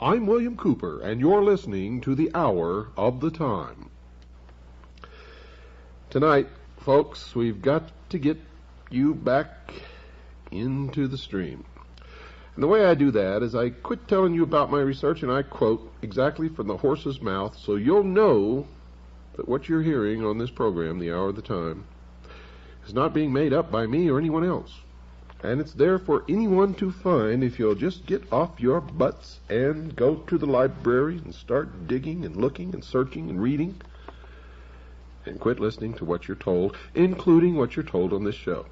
I'm William Cooper, and you're listening to the Hour of the Time. Tonight, folks, we've got to get you back into the stream. And the way I do that is I quit telling you about my research and I quote exactly from the horse's mouth so you'll know that what you're hearing on this program, The Hour of the Time, is not being made up by me or anyone else. And it's there for anyone to find if you'll just get off your butts and go to the library and start digging and looking and searching and reading and quit listening to what you're told, including what you're told on this show.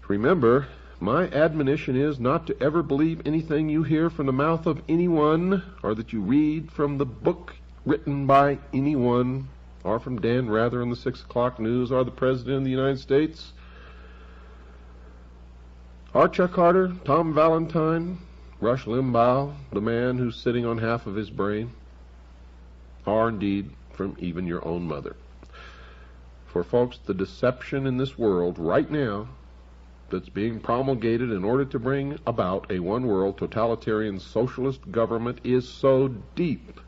Remember, my admonition is not to ever believe anything you hear from the mouth of anyone or that you read from the book written by anyone or from Dan Rather in the 6 o'clock news or the President of the United States or Chuck Carter, Tom Valentine, Rush Limbaugh, the man who's sitting on half of his brain, or indeed from even your own mother. For folks, the deception in this world right now that's being promulgated in order to bring about a one-world totalitarian socialist government is so deep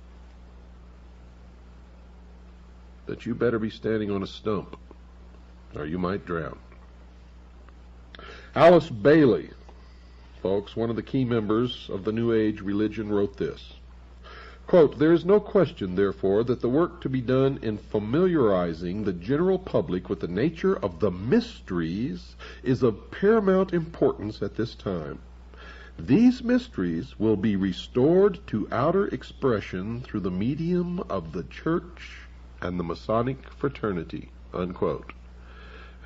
that you better be standing on a stump or you might drown. Alice Bailey, folks, one of the key members of the New Age religion, wrote this. Quote, "There is no question, therefore, that the work to be done in familiarizing the general public with the nature of the mysteries is of paramount importance at this time. These mysteries will be restored to outer expression through the medium of the Church and the Masonic fraternity," unquote.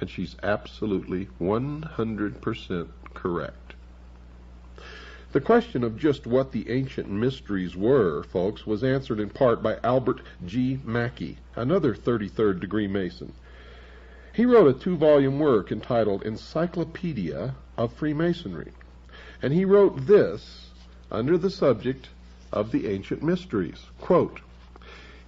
And she's absolutely 100% correct. The question of just what the ancient mysteries were, folks, was answered in part by Albert G. Mackey, another 33rd degree Mason. He wrote a 2-volume work entitled Encyclopedia of Freemasonry, and he wrote this under the subject of the ancient mysteries. Quote,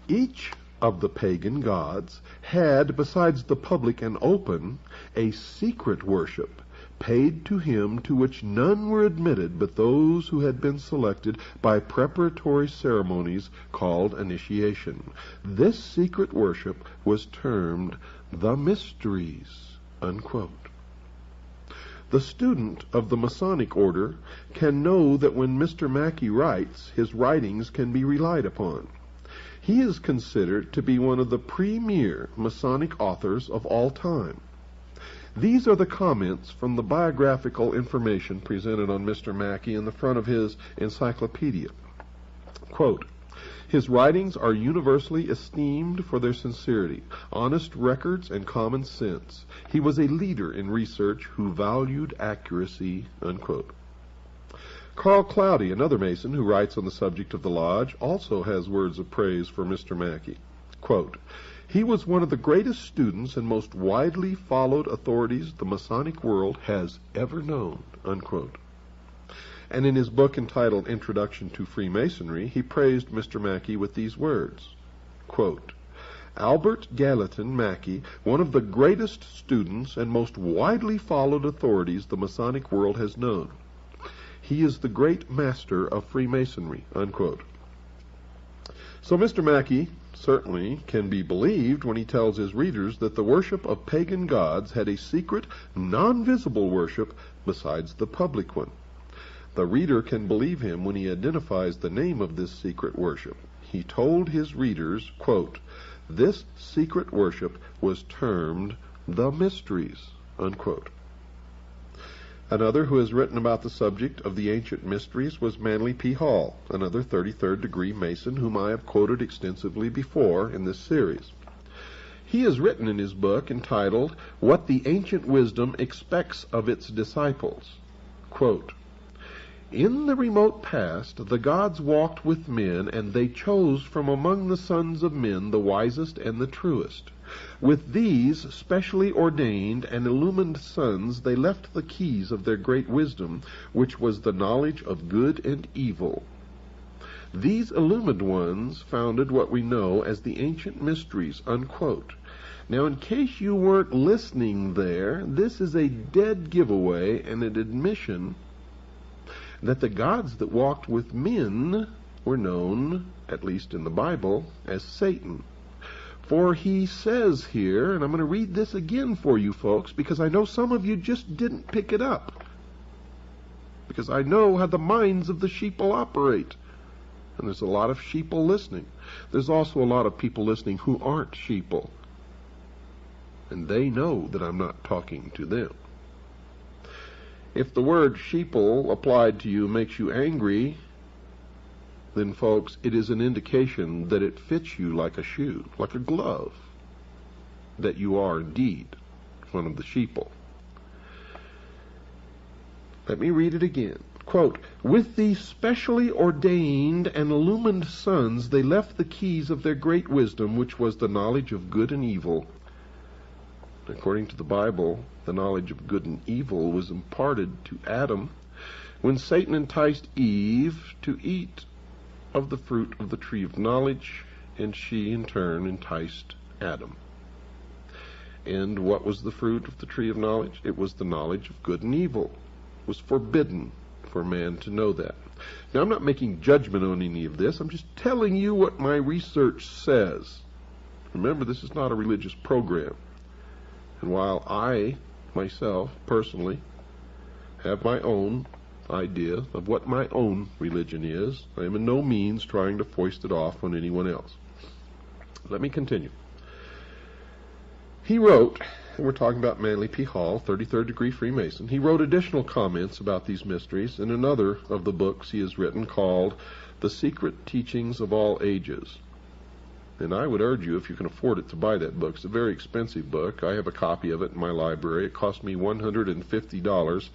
"Each of the pagan gods had, besides the public and open, a secret worship paid to him to which none were admitted but those who had been selected by preparatory ceremonies called initiation. This secret worship was termed the mysteries," unquote. The student of the Masonic order can know that when Mr. Mackey writes, his writings can be relied upon. He is considered to be one of the premier Masonic authors of all time. These are the comments from the biographical information presented on Mr. Mackey in the front of his encyclopedia. Quote, "His writings are universally esteemed for their sincerity, honest records, and common sense. He was a leader in research who valued accuracy," unquote. Carl Cloudy, another Mason who writes on the subject of the Lodge, also has words of praise for Mr. Mackey. Quote, "He was one of the greatest students and most widely followed authorities the Masonic world has ever known," unquote. And in his book entitled Introduction to Freemasonry, he praised Mr. Mackey with these words. Quote, "Albert Gallatin Mackey, one of the greatest students and most widely followed authorities the Masonic world has known. He is the great master of Freemasonry," unquote. So Mr. Mackey certainly can be believed when he tells his readers that the worship of pagan gods had a secret, non-visible worship besides the public one. The reader can believe him when he identifies the name of this secret worship. He told his readers, quote, "This secret worship was termed the mysteries," unquote. Another who has written about the subject of the ancient mysteries was Manly P. Hall, another 33rd degree Mason whom I have quoted extensively before in this series. He has written in his book entitled What the Ancient Wisdom Expects of Its Disciples. Quote, "In the remote past the gods walked with men, and they chose from among the sons of men the wisest and the truest. With these specially ordained and illumined sons they left the keys of their great wisdom, which was the knowledge of good and evil. These illumined ones founded what we know as the ancient mysteries," unquote. Now, in case you weren't listening there, this is a dead giveaway and an admission that the gods that walked with men were known, at least in the Bible, as Satan. For he says here, and I'm going to read this again for you folks, because I know some of you just didn't pick it up, because I know how the minds of the sheeple operate. And there's a lot of sheeple listening. There's also a lot of people listening who aren't sheeple. And they know that I'm not talking to them. If the word sheeple applied to you makes you angry, then folks, it is an indication that it fits you like a shoe, like a glove, that you are indeed one of the sheeple. Let me read it again. Quote, with these specially ordained and illumined sons, they left the keys of their great wisdom, which was the knowledge of good and evil. According to the Bible, the knowledge of good and evil was imparted to Adam when Satan enticed Eve to eat of the fruit of the tree of knowledge, and she in turn enticed Adam. And what was the fruit of the tree of knowledge? It was the knowledge of good and evil. It was forbidden for man to know that. Now, I'm not making judgment on any of this. I'm just telling you what my research says. Remember, this is not a religious program. And while I, myself, personally, have my own idea of what my own religion is, I am in no means trying to foist it off on anyone else. Let me continue. He wrote, and we're talking about Manly P. Hall, 33rd degree Freemason. He wrote additional comments about these mysteries in another of the books he has written called The Secret Teachings of All Ages. And I would urge you, if you can afford it, to buy that book. It's a very expensive book. I have a copy of it in my library. It cost me $150,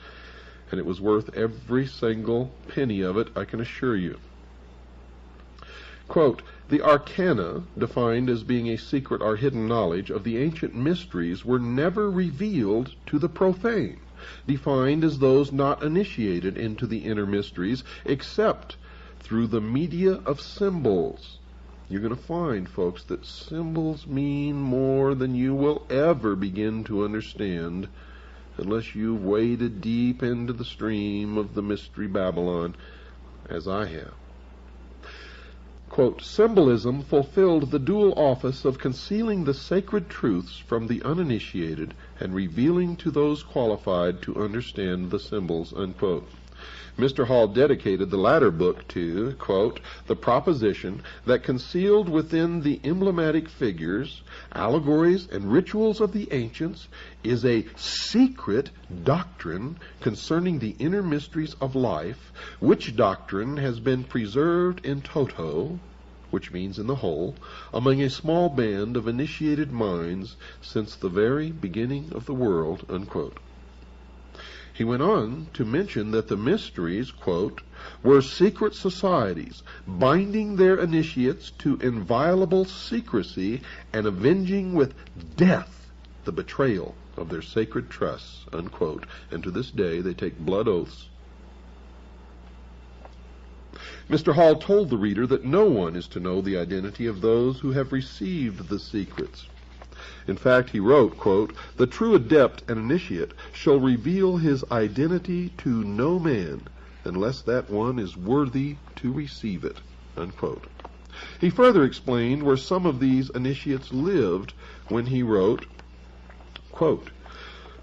and it was worth every single penny of it, I can assure you. Quote, the arcana, defined as being a secret or hidden knowledge of the ancient mysteries, were never revealed to the profane, defined as those not initiated into the inner mysteries, except through the media of symbols. You're going to find, folks, that symbols mean more than you will ever begin to understand unless you've waded deep into the stream of the mystery Babylon, as I have. Quote, symbolism fulfilled the dual office of concealing the sacred truths from the uninitiated and revealing to those qualified to understand the symbols, unquote. Mr. Hall dedicated the latter book to, quote, the proposition that concealed within the emblematic figures, allegories, and rituals of the ancients is a secret doctrine concerning the inner mysteries of life, which doctrine has been preserved in toto, which means in the whole, among a small band of initiated minds since the very beginning of the world, unquote. He went on to mention that the mysteries, quote, were secret societies, binding their initiates to inviolable secrecy and avenging with death the betrayal of their sacred trusts, unquote. And to this day they take blood oaths. Mr. Hall told the reader that no one is to know the identity of those who have received the secrets. In fact, he wrote, quote, the true adept and initiate shall reveal his identity to no man unless that one is worthy to receive it, unquote. He further explained where some of these initiates lived when he wrote, quote,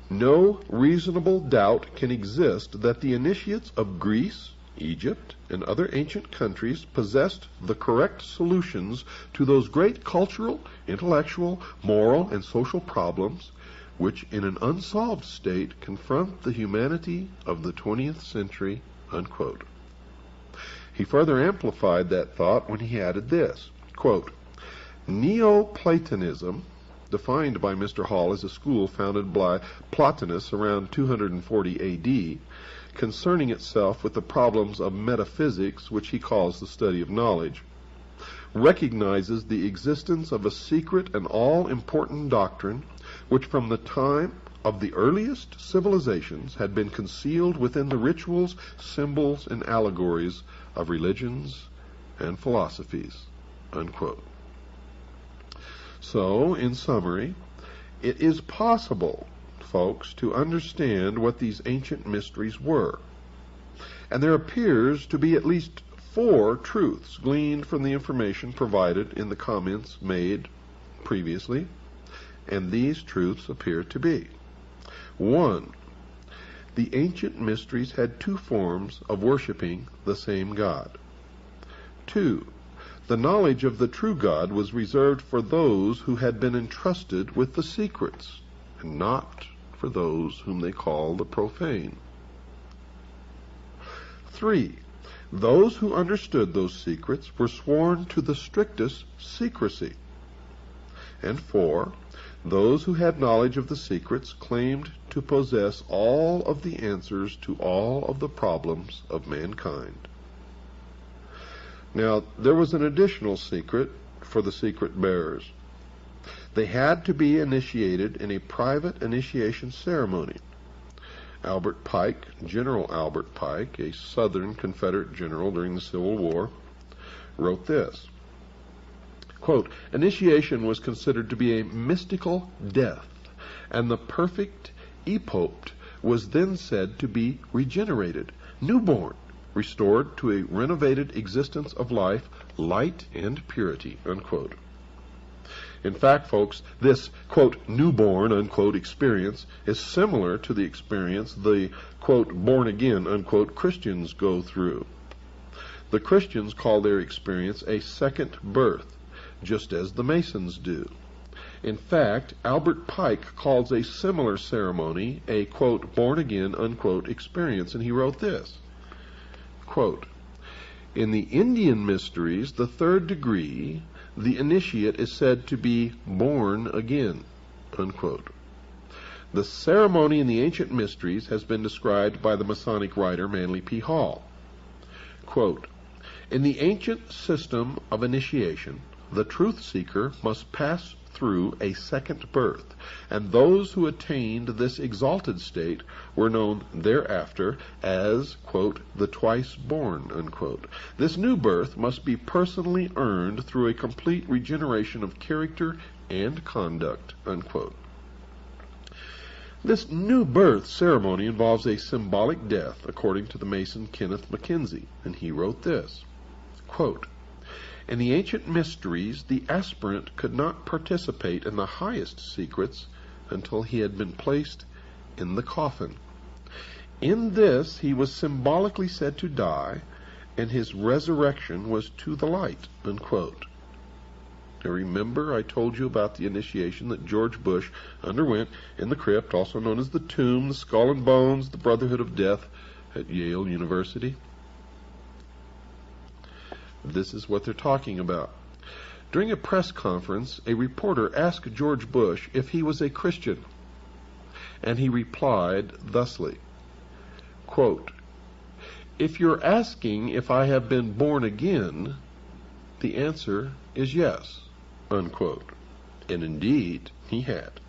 no reasonable doubt can exist that the initiates of Greece, Egypt, and other ancient countries possessed the correct solutions to those great cultural, intellectual, moral, and social problems which in an unsolved state confront the humanity of the 20th century, unquote. He further amplified that thought when he added this, quote, Neoplatonism, defined by Mr. Hall as a school founded by Plotinus around 240 A.D., concerning itself with the problems of metaphysics, which he calls the study of knowledge, recognizes the existence of a secret and all-important doctrine which from the time of the earliest civilizations had been concealed within the rituals, symbols, and allegories of religions and philosophies, unquote. So, in summary, it is possible, folks, to understand what these ancient mysteries were. and there appears to be at least 4 truths gleaned from the information provided in the comments made previously, and these truths appear to be: 1. The ancient mysteries had 2 forms of worshiping the same God. 2. The knowledge of the true God was reserved for those who had been entrusted with the secrets, and not for those whom they call the profane. 3. Those who understood those secrets were sworn to the strictest secrecy. And 4. Those who had knowledge of the secrets claimed to possess all of the answers to all of the problems of mankind. Now, there was an additional secret for the secret bearers. They had to be initiated in a private initiation ceremony. Albert Pike, General Albert Pike, a Southern Confederate general during the Civil War, wrote this, quote, "Initiation was considered to be a mystical death, and the perfect epopt was then said to be regenerated, newborn, restored to a renovated existence of life, light, and purity," unquote. In fact, folks, this, quote, newborn, unquote, experience is similar to the experience the, quote, born-again, unquote, Christians go through. The Christians call their experience a second birth, just as the Masons do. In fact, Albert Pike calls a similar ceremony a, quote, born-again, unquote, experience, and he wrote this, quote, "In the Indian mysteries, the 3rd degree, the initiate is said to be born again," unquote. The ceremony in the ancient mysteries has been described by the Masonic writer Manly P. Hall. Quote, "In the ancient system of initiation, the truth seeker must pass through a second birth, and those who attained this exalted state were known thereafter as, quote, the twice born," unquote. This new birth must be personally earned through a complete regeneration of character and conduct, unquote. This new birth ceremony involves a symbolic death, according to the Mason Kenneth Mackenzie, and he wrote this, quote, "In the ancient mysteries, the aspirant could not participate in the highest secrets until he had been placed in the coffin. In this, he was symbolically said to die, and his resurrection was to the light," unquote. Now remember I told you about the initiation that George Bush underwent in the crypt, also known as the tomb, the skull and bones, the Brotherhood of Death at Yale University? This is what they're talking about. During a press conference, a reporter asked George Bush if he was a Christian, and he replied thusly, quote, "If you're asking if I have been born again, the answer is yes," unquote. And indeed, he had.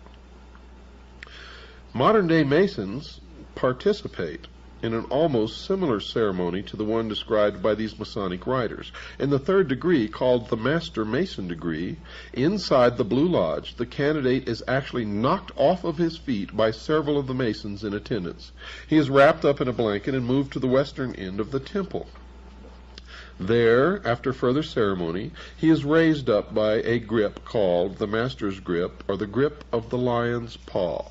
Modern-day Masons participate in an almost similar ceremony to the one described by these Masonic writers. In the 3rd degree, called the Master Mason degree, inside the Blue Lodge, the candidate is actually knocked off of his feet by several of the Masons in attendance. He is wrapped up in a blanket and moved to the western end of the temple. There, after further ceremony, he is raised up by a grip called the Master's Grip, or the grip of the lion's paw.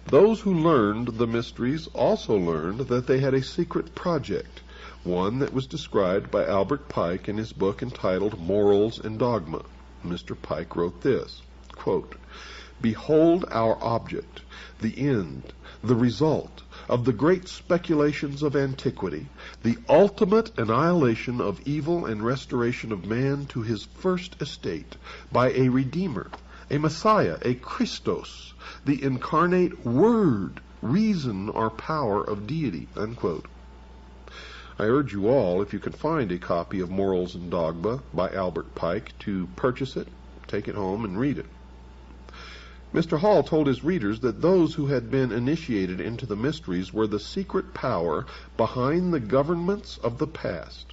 Those who learned the mysteries also learned that they had a secret project, one that was described by Albert Pike in his book entitled Morals and Dogma. Mr. Pike wrote this, quote, "Behold our object, the end, the result of the great speculations of antiquity, the ultimate annihilation of evil and restoration of man to his first estate by a Redeemer, a Messiah, a Christos, the incarnate Word, reason, or power of deity," unquote. I urge you all, if you can find a copy of Morals and Dogma by Albert Pike, to purchase it, take it home, and read it. Mr. Hall told his readers that those who had been initiated into the mysteries were the secret power behind the governments of the past.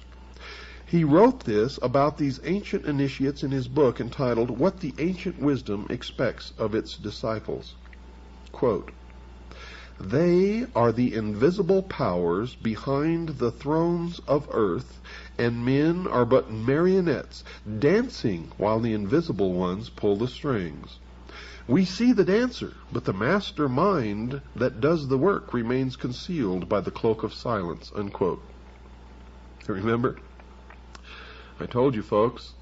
He wrote this about these ancient initiates in his book entitled What the Ancient Wisdom Expects of Its Disciples. Quote, They are the invisible powers behind the thrones of earth, and men are but marionettes dancing while the invisible ones pull the strings. We see the dancer, but the master mind that does the work remains concealed by the cloak of silence." Unquote. Remember, I told you folks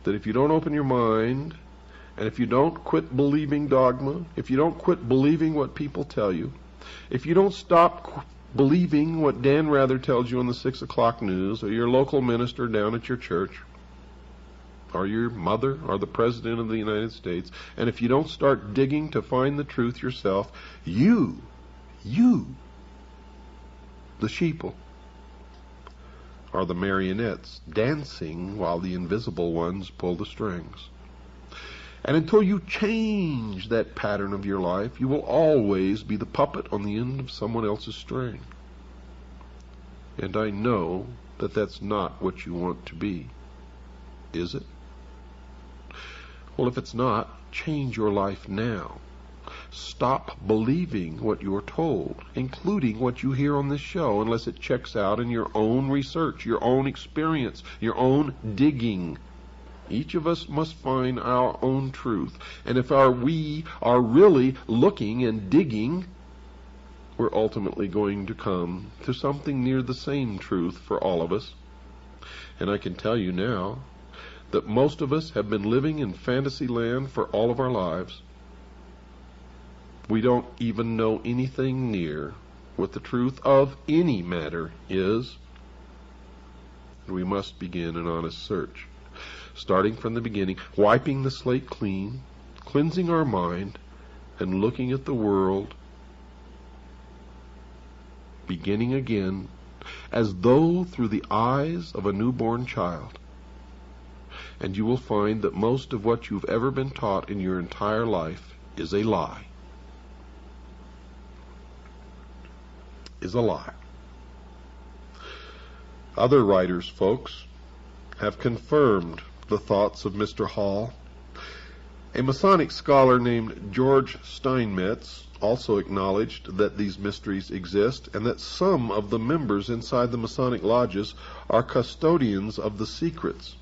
that if you don't open your mind, and if you don't quit believing dogma, if you don't quit believing what people tell you, if you don't stop believing what Dan Rather tells you on the 6 o'clock news, or your local minister down at your church, or your mother, or the President of the United States, and if you don't start digging to find the truth yourself, you, the sheeple, are the marionettes dancing while the invisible ones pull the strings. And until you change that pattern of your life, you will always be the puppet on the end of someone else's string. And I know that that's not what you want to be. Is it? Well, if it's not, change your life now. Stop believing what you're told, including what you hear on this show, unless it checks out in your own research, your own experience, your own digging. Each of us must find our own truth. And if we are really looking and digging, we're ultimately going to come to something near the same truth for all of us. And I can tell you now that most of us have been living in fantasy land for all of our lives. We don't even know anything near what the truth of any matter is. And we must begin an honest search, starting from the beginning, wiping the slate clean, cleansing our mind, and looking at the world, beginning again, as though through the eyes of a newborn child. And you will find that most of what you've ever been taught in your entire life is a lie. Is a lie. Other writers, folks, have confirmed the thoughts of Mr. Hall. A Masonic scholar named George Steinmetz also acknowledged that these mysteries exist and that some of the members inside the Masonic lodges are custodians of the secrets.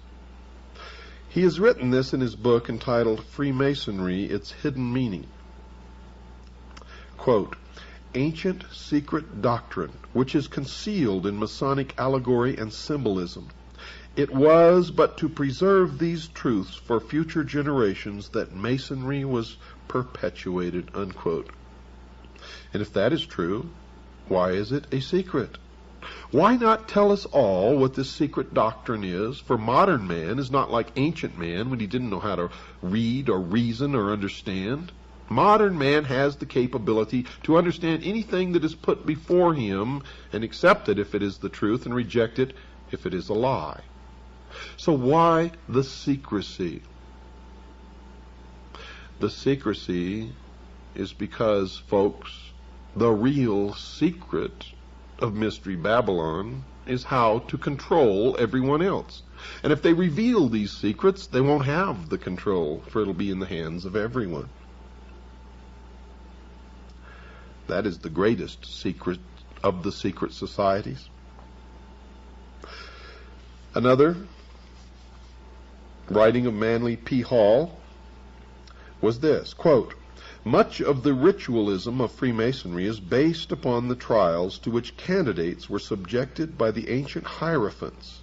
He has written this in his book entitled Freemasonry, Its Hidden Meaning. Quote, "Ancient secret doctrine, which is concealed in Masonic allegory and symbolism. It was but to preserve these truths for future generations that Masonry was perpetuated." Unquote. And if that is true, why is it a secret? Why not tell us all what this secret doctrine is? For modern man is not like ancient man when he didn't know how to read or reason or understand. Modern man has the capability to understand anything that is put before him and accept it if it is the truth and reject it if it is a lie. So why the secrecy? The secrecy is because, folks, the real secret of Mystery Babylon is how to control everyone else. And if they reveal these secrets, they won't have the control, for it'll be in the hands of everyone. That is the greatest secret of the secret societies. Another writing of Manly P. Hall was this, quote, "Much of the ritualism of Freemasonry is based upon the trials to which candidates were subjected by the ancient hierophants."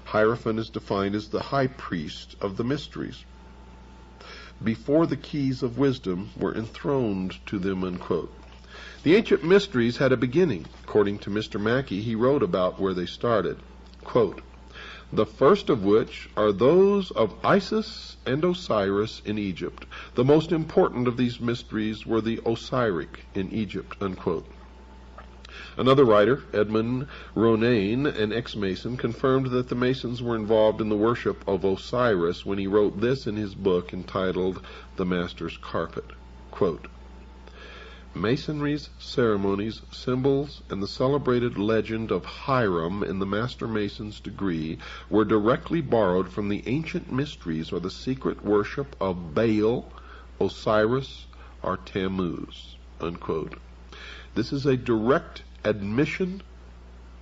Hierophant is defined as the high priest of the mysteries. "Before the keys of wisdom were enthroned to them," unquote. The ancient mysteries had a beginning. According to Mr. Mackey, he wrote about where they started. Quote, "The first of which are those of Isis and Osiris in Egypt. The most important of these mysteries were the Osiric in Egypt," unquote. Another writer, Edmund Ronayne, an ex-Mason, confirmed that the Masons were involved in the worship of Osiris when he wrote this in his book entitled The Master's Carpet. Quote, "Masonry's ceremonies, symbols, and the celebrated legend of Hiram in the Master Mason's degree were directly borrowed from the ancient mysteries or the secret worship of Baal, Osiris, or Tammuz," unquote. This is a direct admission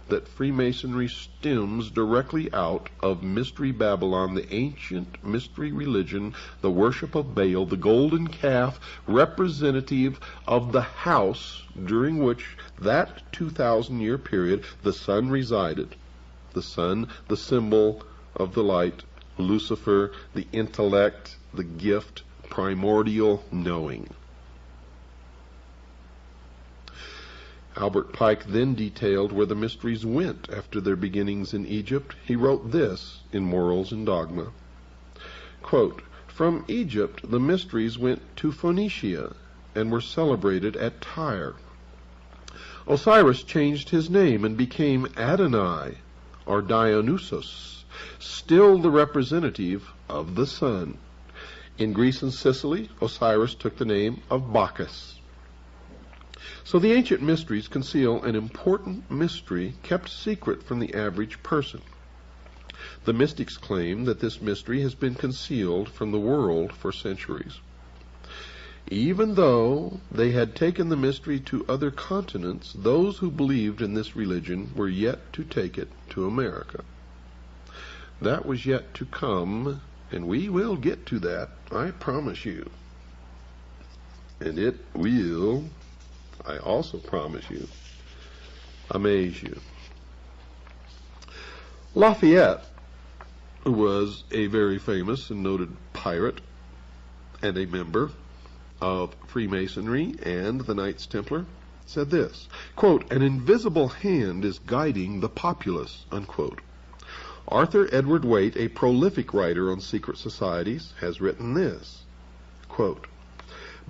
that Freemasonry stems directly out of Mystery Babylon, the ancient mystery religion, the worship of Baal, the golden calf, representative of the house during which that 2,000-year period the sun resided. The sun, the symbol of the light, Lucifer, the intellect, the gift, primordial knowing. Albert Pike then detailed where the mysteries went after their beginnings in Egypt. He wrote this in Morals and Dogma. Quote, "From Egypt the mysteries went to Phoenicia and were celebrated at Tyre. Osiris changed his name and became Adonai, or Dionysus, still the representative of the sun. In Greece and Sicily, Osiris took the name of Bacchus. So the ancient mysteries conceal an important mystery kept secret from the average person. The mystics claim that this mystery has been concealed from the world for centuries. Even though they had taken the mystery to other continents, those who believed in this religion were yet to take it to America. That was yet to come, and we will get to that, I promise you. And it will, I also promise you, amaze you." Lafayette, who was a very famous and noted pirate and a member of Freemasonry and the Knights Templar, said this, quote, "An invisible hand is guiding the populace," unquote. Arthur Edward Waite, a prolific writer on secret societies, has written this, quote,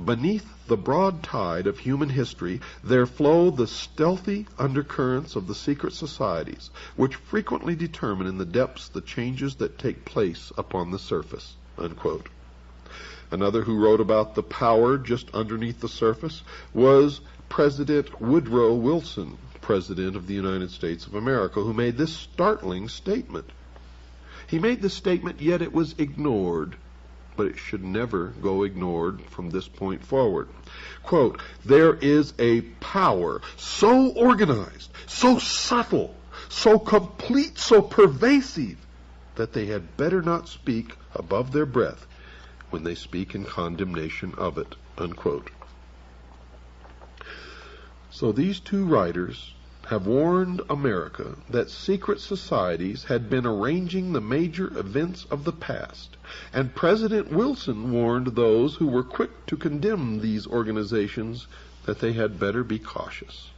"Beneath the broad tide of human history there flow the stealthy undercurrents of the secret societies, which frequently determine in the depths the changes that take place upon the surface," unquote. Another who wrote about the power just underneath the surface was President Woodrow Wilson, President of the United States of America, who made this startling statement. He made this statement, yet it was ignored. But it should never go ignored from this point forward. Quote, "There is a power so organized, so subtle, so complete, so pervasive, that they had better not speak above their breath when they speak in condemnation of it," unquote. So these two writers have warned America that secret societies had been arranging the major events of the past, and President Wilson warned those who were quick to condemn these organizations that they had better be cautious.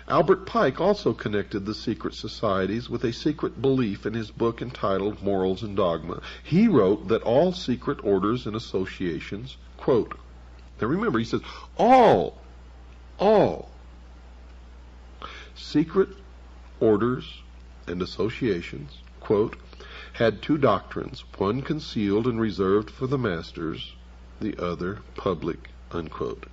Albert Pike also connected the secret societies with a secret belief in his book entitled Morals and Dogma. He wrote that all secret orders and associations, quote, now remember, he says, all secret orders and associations, quote, had two doctrines, one concealed and reserved for the masters, the other public, unquote.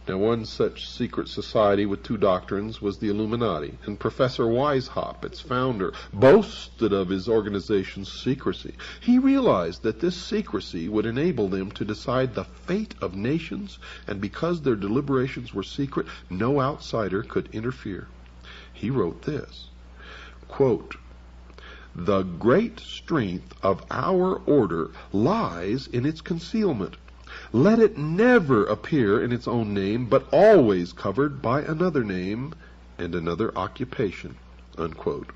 Now, one such secret society with two doctrines was the Illuminati, and Professor Weishaupt, its founder, boasted of his organization's secrecy. He realized that this secrecy would enable them to decide the fate of nations, and because their deliberations were secret, no outsider could interfere. He wrote this, quote, "The great strength of our order lies in its concealment. Let it never appear in its own name, but always covered by another name and another occupation," unquote.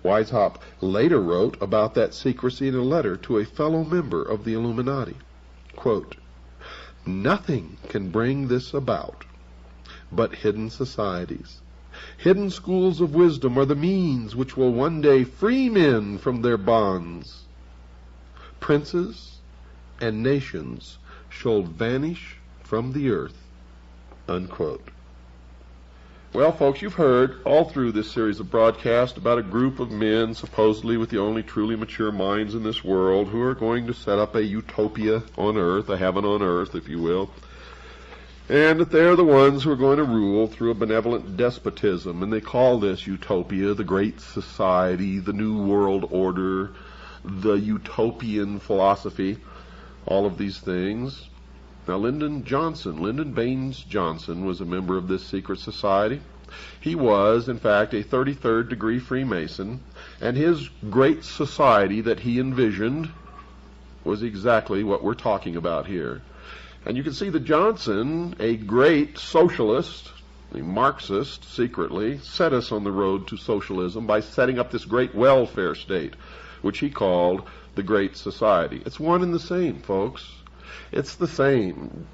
Weishaupt later wrote about that secrecy in a letter to a fellow member of the Illuminati. Quote, "Nothing can bring this about but hidden societies. Hidden schools of wisdom are the means which will one day free men from their bonds. Princes and nations shall vanish from the earth," unquote. Well, folks, you've heard all through this series of broadcasts about a group of men, supposedly with the only truly mature minds in this world, who are going to set up a utopia on earth, a heaven on earth, if you will, and that they're the ones who are going to rule through a benevolent despotism, and they call this utopia the Great Society, the New World Order, the utopian philosophy, all of these things. Now, Lyndon Baines Johnson was a member of this secret society. He was, in fact, a 33rd degree Freemason, and his great society that he envisioned was exactly what we're talking about here. And you can see that Johnson, a great socialist, a Marxist, secretly, set us on the road to socialism by setting up this great welfare state, which he called the Great Society. It's one and the same, folks. It's the same.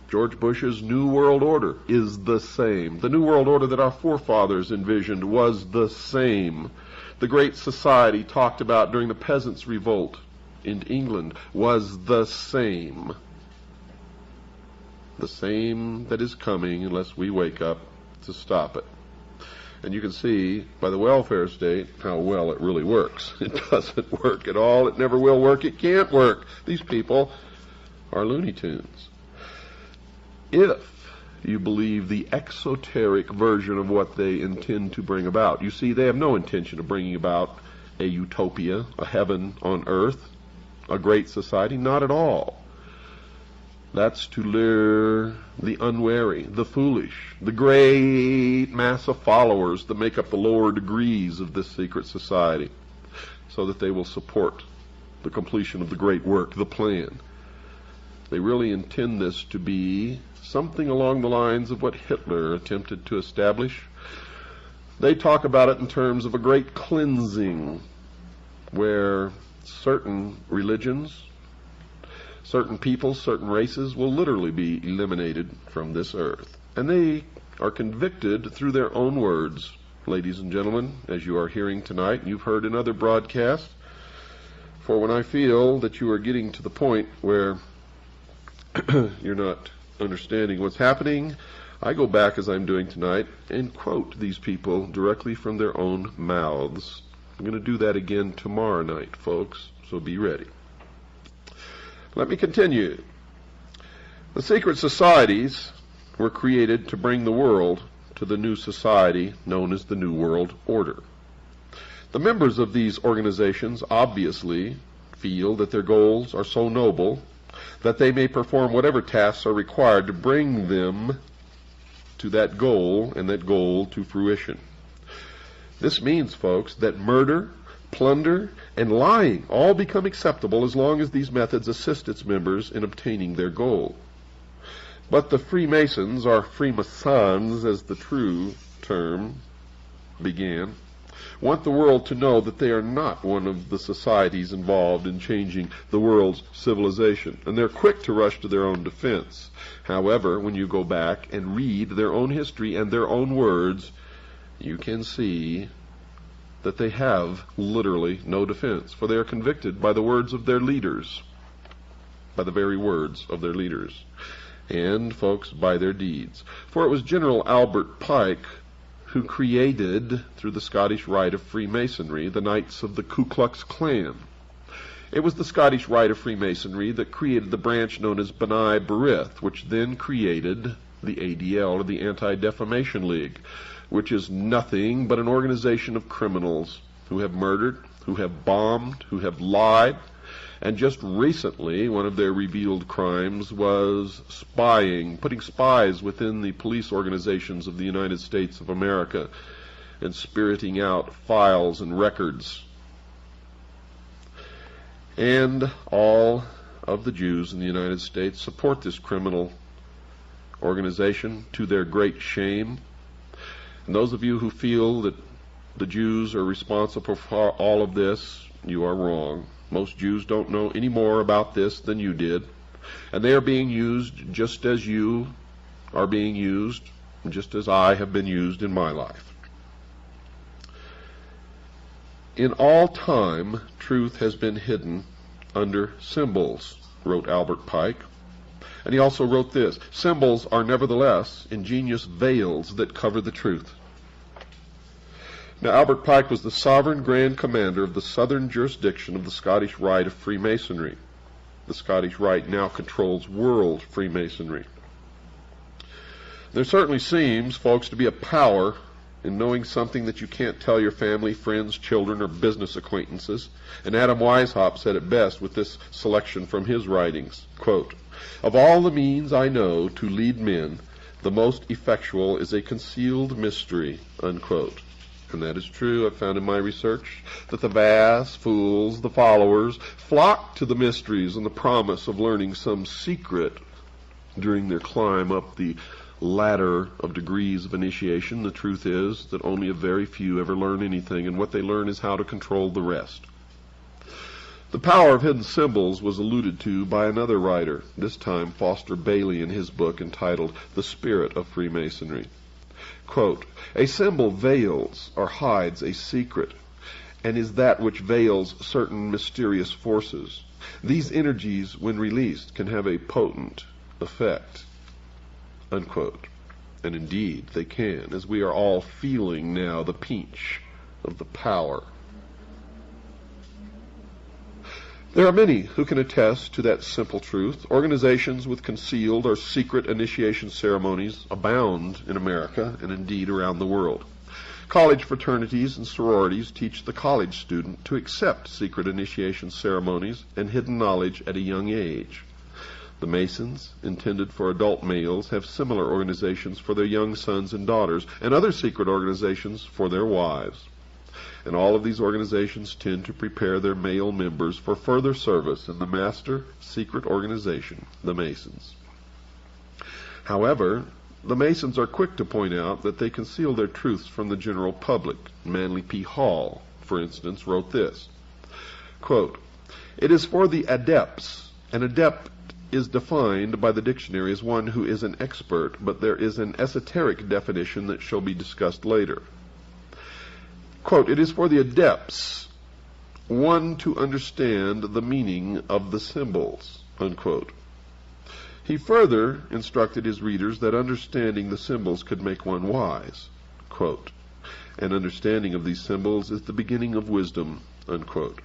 George Bush's New World Order is the same. The New World Order that our forefathers envisioned was the same. The Great Society talked about during the Peasants' Revolt in England was the same. The same that is coming unless we wake up to stop it. And you can see by the welfare state how well it really works. It doesn't work at all. It never will work. It can't work. These people are Looney Tunes. If you believe the exoteric version of what they intend to bring about. You see, they have no intention of bringing about a utopia, a heaven on earth, a great society. Not at all. That's to lure the unwary, the foolish, the great mass of followers that make up the lower degrees of this secret society, so that they will support the completion of the great work, the plan. They really intend this to be something along the lines of what Hitler attempted to establish. They talk about it in terms of a great cleansing, where certain religions, certain peoples, certain races will literally be eliminated from this earth. And they are convicted through their own words, ladies and gentlemen, as you are hearing tonight, and you've heard in other broadcasts. For when I feel that you are getting to the point where you're not understanding what's happening, I go back, as I'm doing tonight, and quote these people directly from their own mouths. I'm going to do that again tomorrow night, folks, so be ready. Let me continue. The secret societies were created to bring the world to the new society known as the New World Order. The members of these organizations obviously feel that their goals are so noble that they may perform whatever tasks are required to bring them to that goal and that goal to fruition. This means, folks, that murder, plunder, and lying all become acceptable as long as these methods assist its members in obtaining their goal. But the Freemasons, or Freemasons as the true term began, want the world to know that they are not one of the societies involved in changing the world's civilization, and they're quick to rush to their own defense. However, when you go back and read their own history and their own words, you can see that they have literally no defense, for they are convicted by the words of their leaders, by the very words of their leaders, and, folks, by their deeds. For it was General Albert Pike who created, through the Scottish Rite of Freemasonry, the Knights of the Ku Klux Klan. It was the Scottish Rite of Freemasonry that created the branch known as B'nai B'rith, which then created the ADL, or the Anti-Defamation League, which is nothing but an organization of criminals who have murdered, who have bombed, who have lied, and just recently one of their revealed crimes was spying, putting spies within the police organizations of the United States of America and spiriting out files and records. And all of the Jews in the United States support this criminal organization to their great shame. And those of you who feel that the Jews are responsible for all of this, you are wrong. Most Jews don't know any more about this than you did. And they are being used just as you are being used, just as I have been used in my life. In all time, truth has been hidden under symbols, wrote Albert Pike. And he also wrote this: symbols are nevertheless ingenious veils that cover the truth. Now, Albert Pike was the sovereign grand commander of the southern jurisdiction of the Scottish Rite of Freemasonry. The Scottish Rite now controls world Freemasonry. There certainly seems, folks, to be a power in knowing something that you can't tell your family, friends, children, or business acquaintances. And Adam Weishaupt said it best with this selection from his writings. Quote, "Of all the means I know to lead men, the most effectual is a concealed mystery," unquote. And that is true. I've found in my research that the vast fools, the followers, flock to the mysteries and the promise of learning some secret during their climb up the ladder of degrees of initiation. The truth is that only a very few ever learn anything, and what they learn is how to control the rest. The power of hidden symbols was alluded to by another writer, this time Foster Bailey in his book entitled The Spirit of Freemasonry. Quote, "A symbol veils or hides a secret, and is that which veils certain mysterious forces. These energies, when released, can have a potent effect," unquote. And indeed they can, as we are all feeling now the pinch of the power. There are many who can attest to that simple truth. Organizations with concealed or secret initiation ceremonies abound in America and indeed around the world. College fraternities and sororities teach the college student to accept secret initiation ceremonies and hidden knowledge at a young age. The Masons, intended for adult males, have similar organizations for their young sons and daughters, and other secret organizations for their wives. And all of these organizations tend to prepare their male members for further service in the master secret organization, the Masons. However, the Masons are quick to point out that they conceal their truths from the general public. Manly P. Hall, for instance, wrote this, quote, "It is for the adepts. An adept is defined by the dictionary as one who is an expert, but there is an esoteric definition that shall be discussed later. Quote, "It is for the adepts, one to understand the meaning of the symbols," unquote. He further instructed his readers that understanding the symbols could make one wise. Quote, "An understanding of these symbols is the beginning of wisdom," unquote.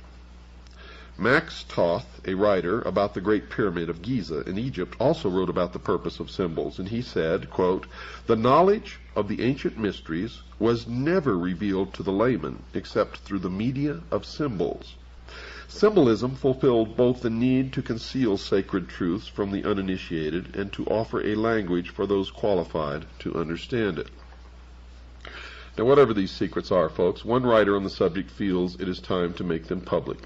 Max Toth, a writer about the Great Pyramid of Giza in Egypt, also wrote about the purpose of symbols, and he said, quote, "The knowledge of the ancient mysteries was never revealed to the layman except through the media of symbols. Symbolism fulfilled both the need to conceal sacred truths from the uninitiated and to offer a language for those qualified to understand it." Now, whatever these secrets are, folks, one writer on the subject feels it is time to make them public.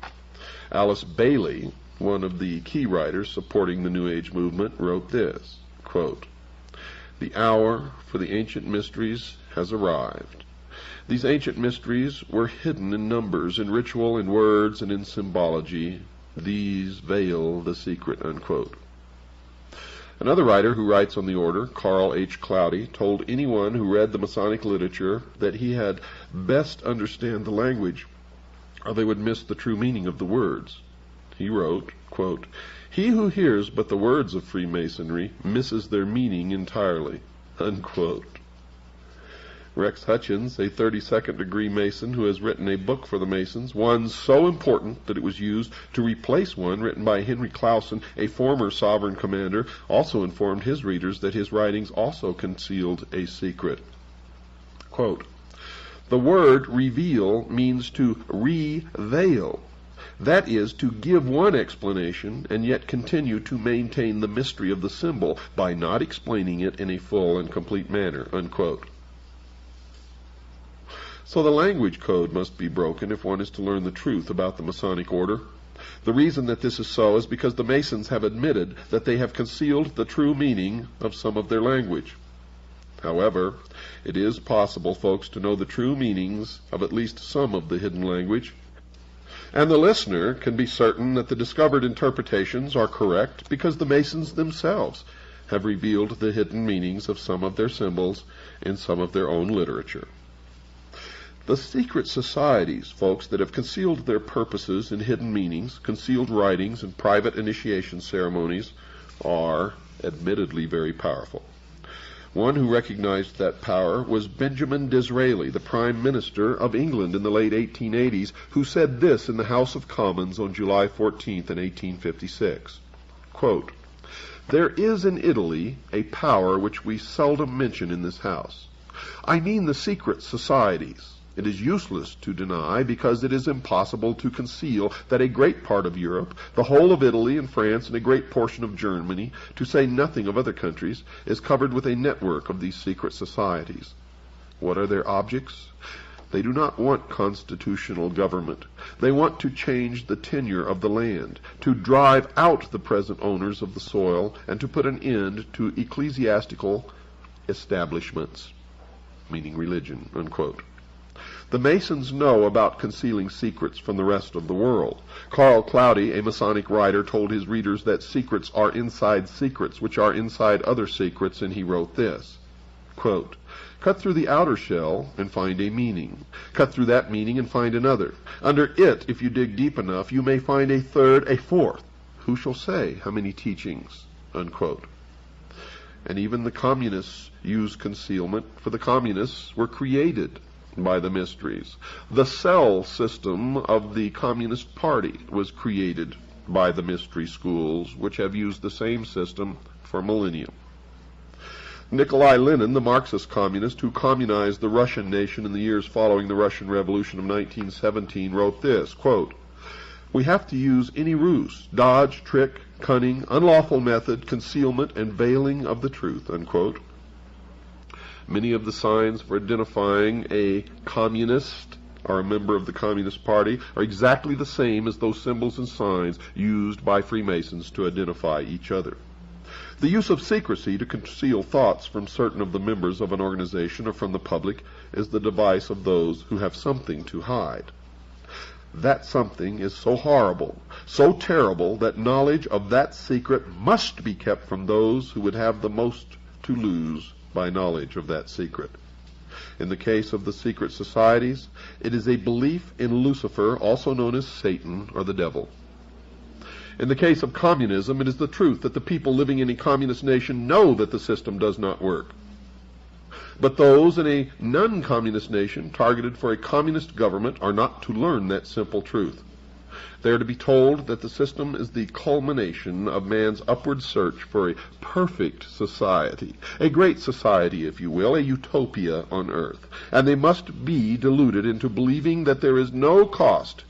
Alice Bailey, one of the key writers supporting the New Age movement, wrote this, quote, "The hour for the ancient mysteries has arrived. These ancient mysteries were hidden in numbers, in ritual, in words, and in symbology. These veil the secret," unquote. Another writer who writes on the order, Carl H. Cloudy, told anyone who read the Masonic literature that he had best understand the language, or they would miss the true meaning of the words. He wrote, quote, "He who hears but the words of Freemasonry misses their meaning entirely," unquote. Rex Hutchins, a 32nd degree Mason who has written a book for the Masons, one so important that it was used to replace one written by Henry Clausen, a former sovereign commander, also informed his readers that his writings also concealed a secret. Quote, "The word reveal means to re-veil. That is, to give one explanation and yet continue to maintain the mystery of the symbol by not explaining it in a full and complete manner," unquote. So the language code must be broken if one is to learn the truth about the Masonic order. The reason that this is so is because the Masons have admitted that they have concealed the true meaning of some of their language. However, it is possible, folks, to know the true meanings of at least some of the hidden language, and the listener can be certain that the discovered interpretations are correct because the Masons themselves have revealed the hidden meanings of some of their symbols in some of their own literature. The secret societies, folks, that have concealed their purposes in hidden meanings, concealed writings, and private initiation ceremonies are admittedly very powerful. One who recognized that power was Benjamin Disraeli, the Prime Minister of England in the late 1880s, who said this in the House of Commons on July 14th in 1856. Quote, "There is in Italy a power which we seldom mention in this House. I mean the secret societies. It is useless to deny, because it is impossible to conceal, that a great part of Europe, the whole of Italy and France, and a great portion of Germany, to say nothing of other countries, is covered with a network of these secret societies. What are their objects? They do not want constitutional government. They want to change the tenure of the land, to drive out the present owners of the soil, and to put an end to ecclesiastical establishments, meaning religion, unquote. The Masons know about concealing secrets from the rest of the world. Carl Cloudy, a Masonic writer, told his readers that secrets are inside secrets, which are inside other secrets, and he wrote this, quote, "Cut through the outer shell and find a meaning. Cut through that meaning and find another. Under it, if you dig deep enough, you may find a third, a fourth. Who shall say how many teachings?" Unquote. And even the communists use concealment, for the communists were created by the mysteries. The cell system of the Communist Party was created by the mystery schools, which have used the same system for millennia. Nikolai Lenin, the Marxist communist who communized the Russian nation in the years following the Russian Revolution of 1917, wrote this, quote, "We have to use any ruse, dodge, trick, cunning, unlawful method, concealment, and veiling of the truth," unquote. Many of the signs for identifying a communist or a member of the Communist Party are exactly the same as those symbols and signs used by Freemasons to identify each other. The use of secrecy to conceal thoughts from certain of the members of an organization or from the public is the device of those who have something to hide. That something is so horrible, so terrible, that knowledge of that secret must be kept from those who would have the most to lose by knowledge of that secret. In the case of the secret societies, it is a belief in Lucifer, also known as Satan or the devil. In the case of communism, it is the truth that the people living in a communist nation know that the system does not work. But those in a non-communist nation targeted for a communist government are not to learn that simple truth. They are to be told that the system is the culmination of man's upward search for a perfect society, a great society, if you will, a utopia on earth, and they must be deluded into believing that there is no cost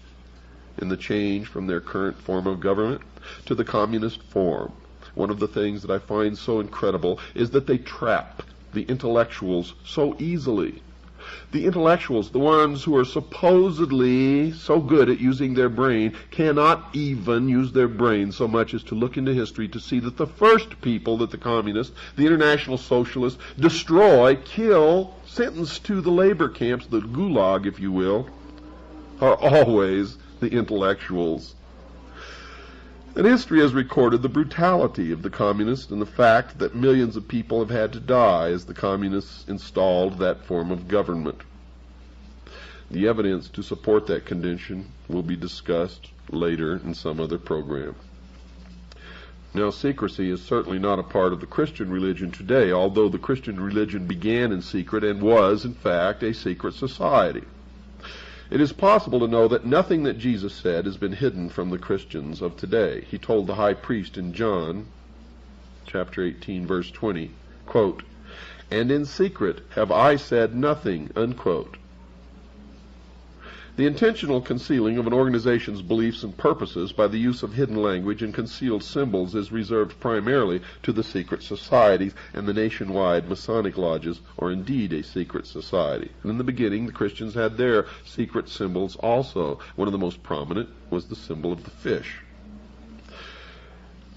in the change from their current form of government to the communist form. One of the things that I find so incredible is that they trap the intellectuals so easily. The intellectuals, the ones who are supposedly so good at using their brain, cannot even use their brain so much as to look into history to see that the first people that the communists, the international socialists, destroy, kill, sentence to the labor camps, the gulag, if you will, are always the intellectuals. And history has recorded the brutality of the communists and the fact that millions of people have had to die as the communists installed that form of government. The evidence to support that condition will be discussed later in some other program. Now, secrecy is certainly not a part of the Christian religion today, although the Christian religion began in secret and was, in fact, a secret society. It is possible to know that nothing that Jesus said has been hidden from the Christians of today. He told the high priest in John, chapter 18, verse 20, quote, "And in secret have I said nothing," unquote. The intentional concealing of an organization's beliefs and purposes by the use of hidden language and concealed symbols is reserved primarily to the secret societies and the nationwide Masonic lodges, or indeed a secret society. And in the beginning, the Christians had their secret symbols also. One of the most prominent was the symbol of the fish.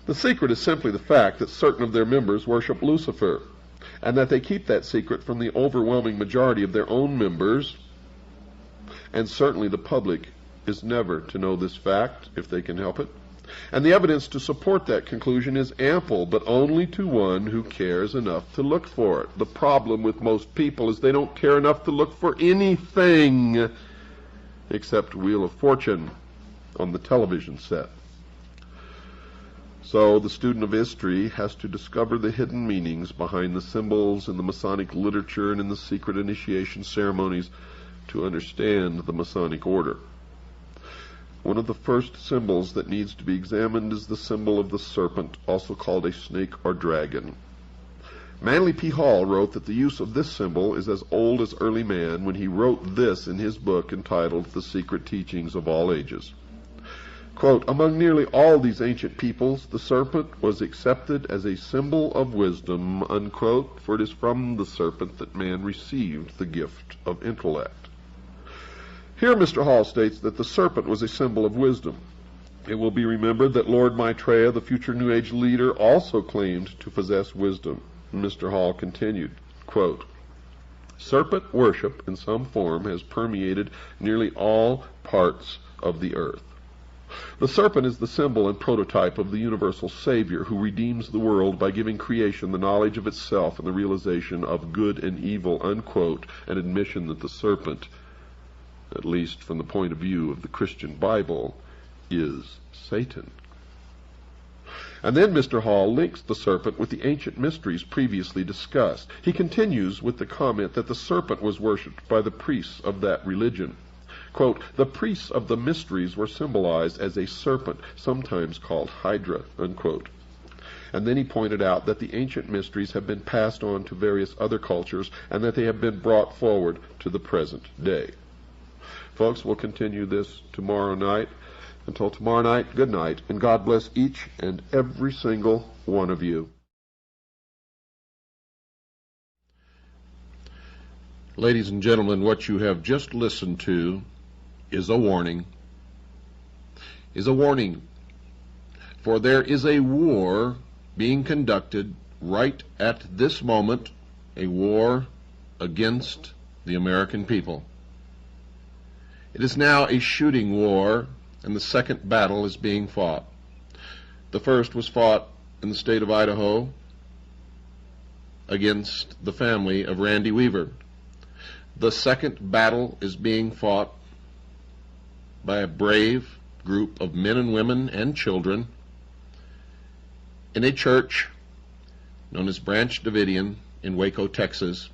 The secret is simply the fact that certain of their members worship Lucifer, and that they keep that secret from the overwhelming majority of their own members. And certainly the public is never to know this fact, if they can help it. And the evidence to support that conclusion is ample, but only to one who cares enough to look for it. The problem with most people is they don't care enough to look for anything except Wheel of Fortune on the television set. So the student of history has to discover the hidden meanings behind the symbols in the Masonic literature and in the secret initiation ceremonies to understand the Masonic order. One of the first symbols that needs to be examined is the symbol of the serpent, also called a snake or dragon. Manly P. Hall wrote that the use of this symbol is as old as early man when he wrote this in his book entitled The Secret Teachings of All Ages. Quote, among nearly all these ancient peoples, the serpent was accepted as a symbol of wisdom, unquote, for it is from the serpent that man received the gift of intellect. Here Mr. Hall states that the serpent was a symbol of wisdom. It will be remembered that Lord Maitreya, the future New Age leader, also claimed to possess wisdom. Mr. Hall continued, quote, serpent worship in some form has permeated nearly all parts of the earth. The serpent is the symbol and prototype of the universal Savior who redeems the world by giving creation the knowledge of itself and the realization of good and evil, unquote, an admission that the serpent, at least from the point of view of the Christian Bible, is Satan. And then Mr. Hall links the serpent with the ancient mysteries previously discussed. He continues with the comment that the serpent was worshipped by the priests of that religion. Quote, the priests of the mysteries were symbolized as a serpent, sometimes called Hydra, unquote. And then he pointed out that the ancient mysteries have been passed on to various other cultures and that they have been brought forward to the present day. Folks, we'll continue this tomorrow night. Until tomorrow night, good night, and God bless each and every single one of you. Ladies and gentlemen, what you have just listened to is a warning. For there is a war being conducted right at this moment, a war against the American people. It is now a shooting war, and the second battle is being fought. The first was fought in the state of Idaho against the family of Randy Weaver. The second battle is being fought by a brave group of men and women and children in a church known as Branch Davidian in Waco, Texas.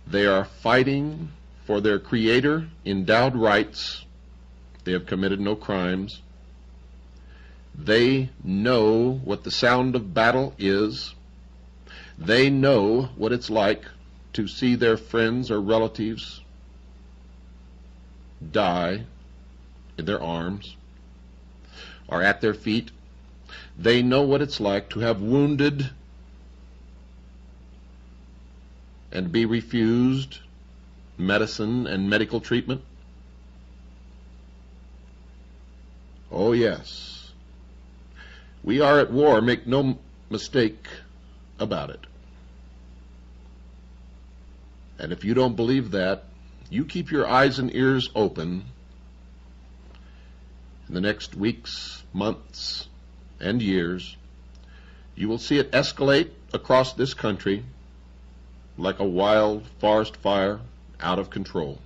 They are fighting for their Creator endowed rights. They have committed no crimes. They know what the sound of battle is. They know what it's like to see their friends or relatives die in their arms or at their feet. They know what it's like to have wounded and be refused medicine and medical treatment. Oh yes, we are at war, make no mistake about it. And if you don't believe that, you keep your eyes and ears open in the next weeks, months, and years. You will see it escalate across this country like a wild forest fire, out of control.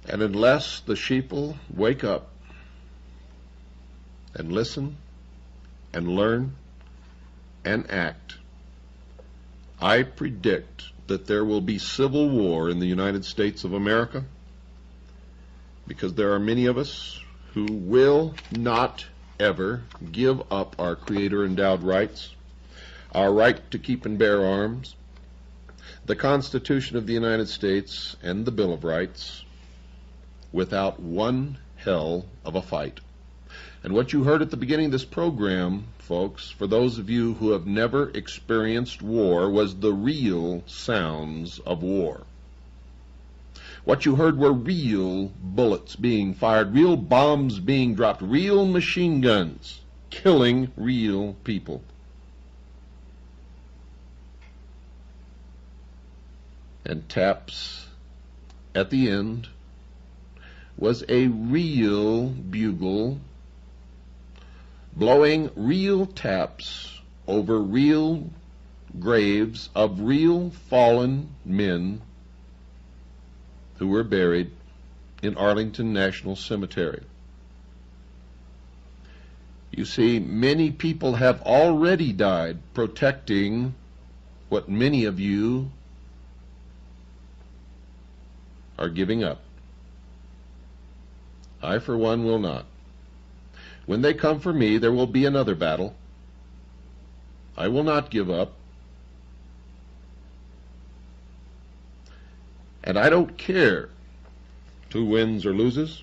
And unless the sheeple wake up and listen and learn and act, I predict that there will be civil war in the United States of America, because there are many of us who will not ever give up our Creator-endowed rights, our right to keep and bear arms, the Constitution of the United States, and the Bill of Rights, without one hell of a fight. And what you heard at the beginning of this program, folks, for those of you who have never experienced war, was the real sounds of war. What you heard were real bullets being fired, real bombs being dropped, real machine guns killing real people. And taps at the end was a real bugle blowing real taps over real graves of real fallen men who were buried in Arlington National Cemetery. You see, many people have already died protecting what many of you are giving up. I, for one, will not. When they come for me, there will be another battle, I will not give up. And I don't care who wins or loses,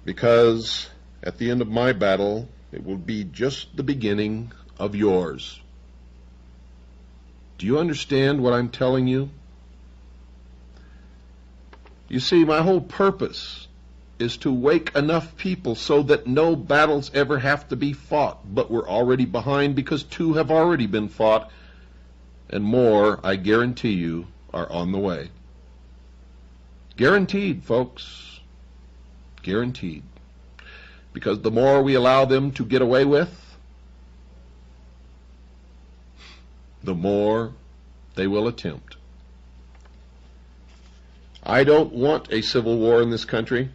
because at the end of my battle, it will be just the beginning of yours. Do you understand what I'm telling you? You see, my whole purpose is to wake enough people so that no battles ever have to be fought, but we're already behind because 2 have already been fought, and more, I guarantee you, are on the way. Guaranteed, folks. Guaranteed. Because the more we allow them to get away with, the more they will attempt. I don't want a civil war in this country.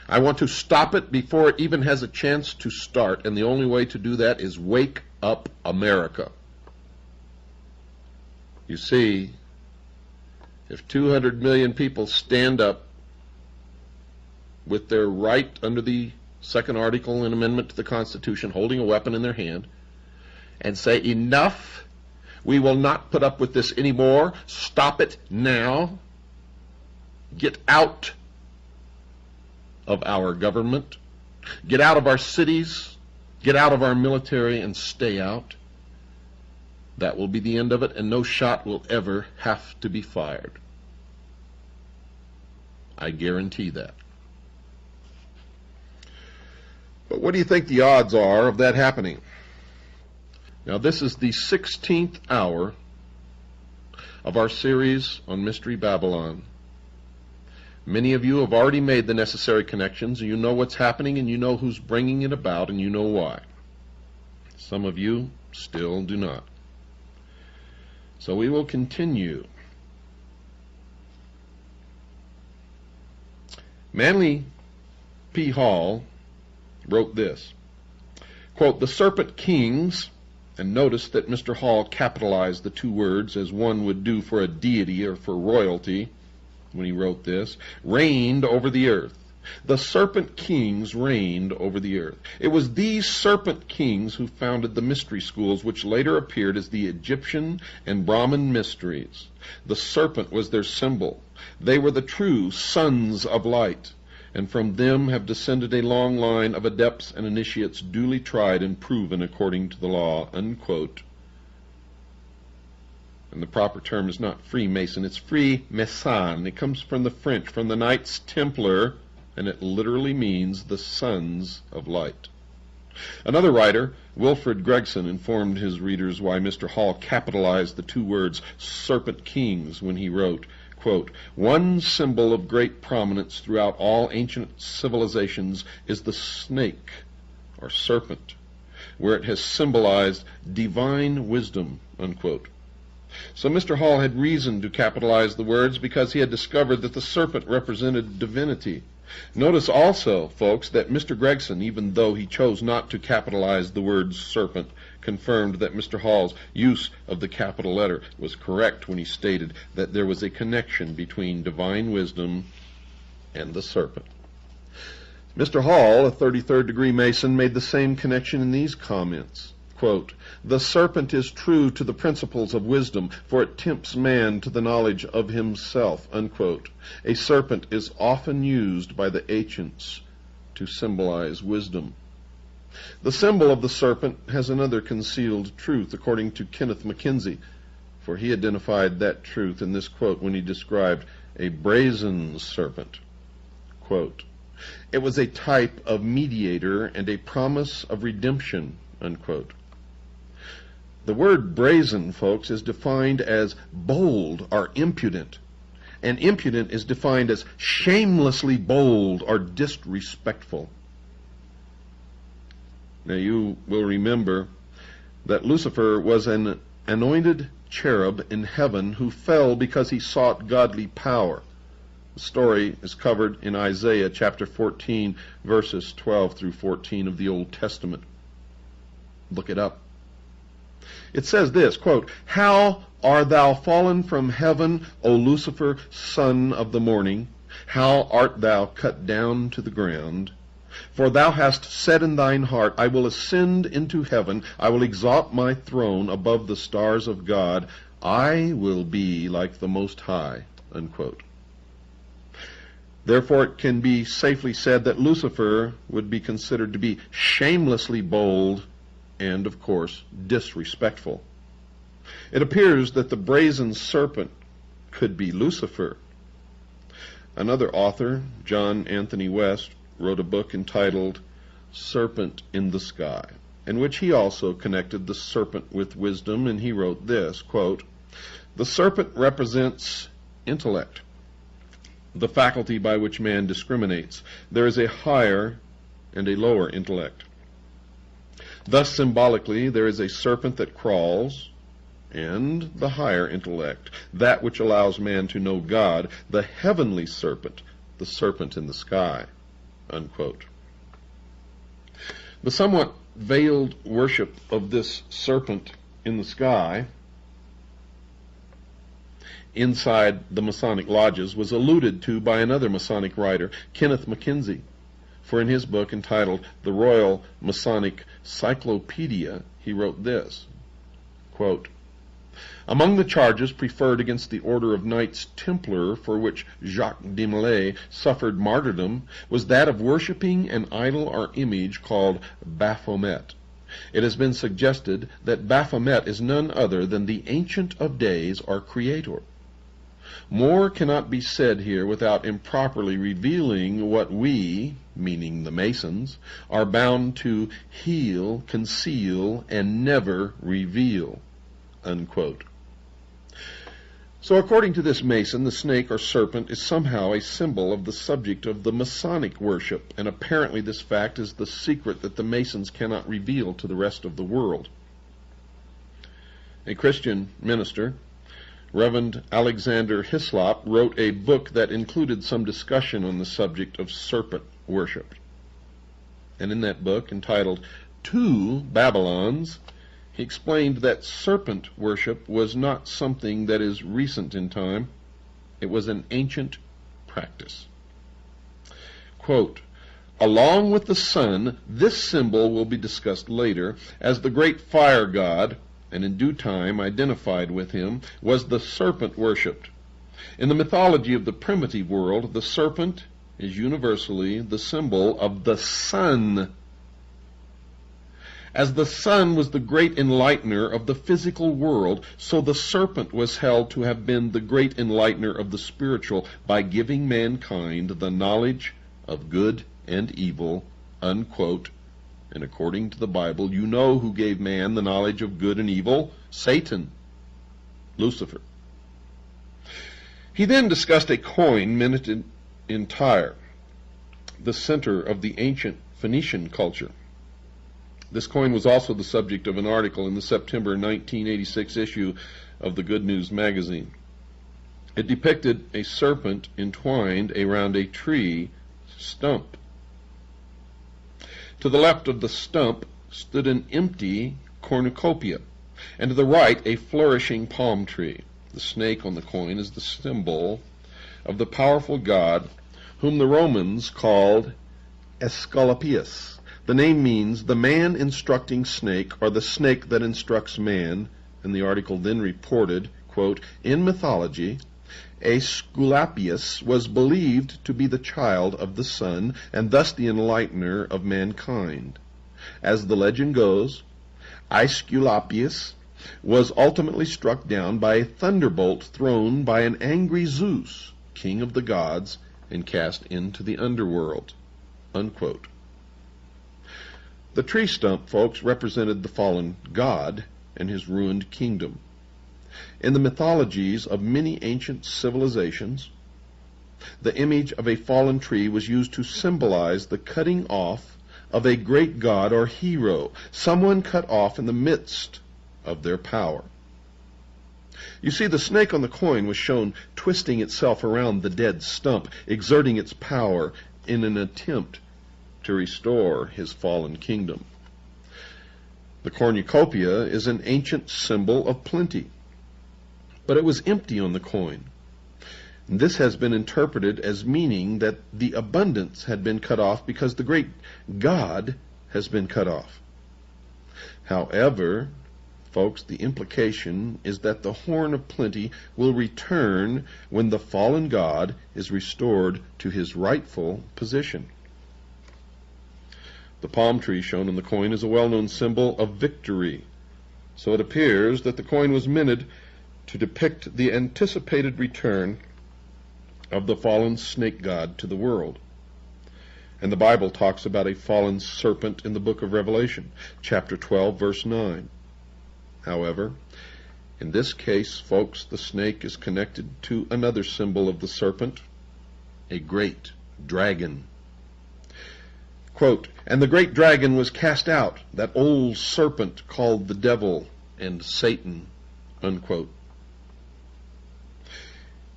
I want to stop it before it even has a chance to start, and the only way to do that is wake up America. You see, if 200 million people stand up with their right under the second article and amendment to the Constitution, holding a weapon in their hand, and say, enough, we will not put up with this anymore, stop it now, get out of our government, get out of our cities, get out of our military, and stay out, that will be the end of it, and no shot will ever have to be fired. I guarantee that. But what do you think the odds are of that happening? Now, this is the 16th hour of our series on Mystery Babylon. Many of you have already made the necessary connections, and you know what's happening, and you know who's bringing it about, and you know why. Some of you still do not. So we will continue. Manly P. Hall wrote this, quote, "The serpent kings," and notice that Mr. Hall capitalized the 2 words as one would do for a deity or for royalty when he wrote this, "reigned over the earth." The serpent kings reigned over the earth. It was these serpent kings who founded the mystery schools, which later appeared as the Egyptian and Brahmin mysteries. The serpent was their symbol. They were the true sons of light, and from them have descended a long line of adepts and initiates duly tried and proven according to the law, unquote. And the proper term is not Freemason, it's Freemason. It comes from the French, from the Knights Templar, and it literally means the sons of light. Another writer, Wilfred Gregson, informed his readers why Mr. Hall capitalized the 2 words serpent kings when he wrote, quote, "One symbol of great prominence throughout all ancient civilizations is the snake, or serpent, where it has symbolized divine wisdom," unquote. So Mr. Hall had reason to capitalize the words because he had discovered that the serpent represented divinity. Notice also, folks, that Mr. Gregson, even though he chose not to capitalize the word serpent, confirmed that Mr. Hall's use of the capital letter was correct when he stated that there was a connection between divine wisdom and the serpent. Mr. Hall, a 33rd degree Mason, made the same connection in these comments. Quote, "The serpent is true to the principles of wisdom, for it tempts man to the knowledge of himself," unquote. A serpent is often used by the ancients to symbolize wisdom. The symbol of the serpent has another concealed truth, according to Kenneth Mackenzie, for he identified that truth in this quote when he described a brazen serpent. Quote, "It was a type of mediator and a promise of redemption," unquote. The word brazen, folks, is defined as bold or impudent, and impudent is defined as shamelessly bold or disrespectful. Now you will remember that Lucifer was an anointed cherub in heaven who fell because he sought godly power. The story is covered in Isaiah chapter 14, verses 12 through 14 of the Old Testament. Look it up. It says this, quote, "How art thou fallen from heaven, O Lucifer, son of the morning? How art thou cut down to the ground? For thou hast said in thine heart, I will ascend into heaven, I will exalt my throne above the stars of God, I will be like the Most High. Unquote. Therefore it can be safely said that Lucifer would be considered to be shamelessly bold and, of course, disrespectful. It appears that the brazen serpent could be Lucifer. Another author, John Anthony West, wrote a book entitled Serpent in the Sky, in which he also connected the serpent with wisdom, and he wrote this, quote, "The serpent represents intellect, the faculty by which man discriminates. There is a higher and a lower intellect. Thus, symbolically, there is a serpent that crawls, and the higher intellect, that which allows man to know God, the heavenly serpent, the serpent in the sky." Unquote. The somewhat veiled worship of this serpent in the sky inside the Masonic lodges was alluded to by another Masonic writer, Kenneth Mackenzie, for in his book entitled The Royal Masonic Cyclopedia, he wrote this, quote, "Among the charges preferred against the Order of Knights Templar, for which Jacques de Molay suffered martyrdom, was that of worshipping an idol or image called Baphomet. It has been suggested that Baphomet is none other than the Ancient of Days or Creator. More cannot be said here without improperly revealing what we, meaning the Masons, are bound to heal, conceal, and never reveal." Unquote. So according to this Mason, the snake or serpent is somehow a symbol of the subject of the Masonic worship, and apparently this fact is the secret that the Masons cannot reveal to the rest of the world. A Christian minister, Reverend Alexander Hislop, wrote a book that included some discussion on the subject of serpent worship. And in that book, entitled Two Babylons, he explained that serpent worship was not something that is recent in time. It was an ancient practice. Quote, "Along with the sun, this symbol will be discussed later, as the great fire god, and in due time identified with him, was the serpent worshipped. In the mythology of the primitive world, the serpent is universally the symbol of the sun. As the sun was the great enlightener of the physical world, so the serpent was held to have been the great enlightener of the spiritual by giving mankind the knowledge of good and evil." Unquote. And according to the Bible, you know who gave man the knowledge of good and evil? Satan, Lucifer. He then discussed a coin minted in Tyre, the center of the ancient Phoenician culture. This coin was also the subject of an article in the September 1986 issue of the Good News magazine. It depicted a serpent entwined around a tree stump. To the left of the stump stood an empty cornucopia, and to the right a flourishing palm tree. The snake on the coin is the symbol of the powerful god whom the Romans called Aesculapius. The name means the man instructing snake, or the snake that instructs man, and the article then reported, quote, "In mythology, Aesculapius was believed to be the child of the sun, and thus the enlightener of mankind. As the legend goes, Aesculapius was ultimately struck down by a thunderbolt thrown by an angry Zeus, king of the gods, and cast into the underworld." Unquote. The tree stump, folks, represented the fallen god and his ruined kingdom. In the mythologies of many ancient civilizations, the image of a fallen tree was used to symbolize the cutting off of a great god or hero, someone cut off in the midst of their power. You see, the snake on the coin was shown twisting itself around the dead stump, exerting its power in an attempt to restore his fallen kingdom. The cornucopia is an ancient symbol of plenty, but it was empty on the coin. This has been interpreted as meaning that the abundance had been cut off because the great God has been cut off. However, folks, the implication is that the horn of plenty will return when the fallen God is restored to his rightful position. The palm tree shown in the coin is a well-known symbol of victory, so it appears that the coin was minted to depict the anticipated return of the fallen snake god to the world. And the Bible talks about a fallen serpent in the book of Revelation, chapter 12, verse 9. However, in this case, folks, the snake is connected to another symbol of the serpent, a great dragon. Quote, "And the great dragon was cast out, that old serpent called the devil and Satan," unquote.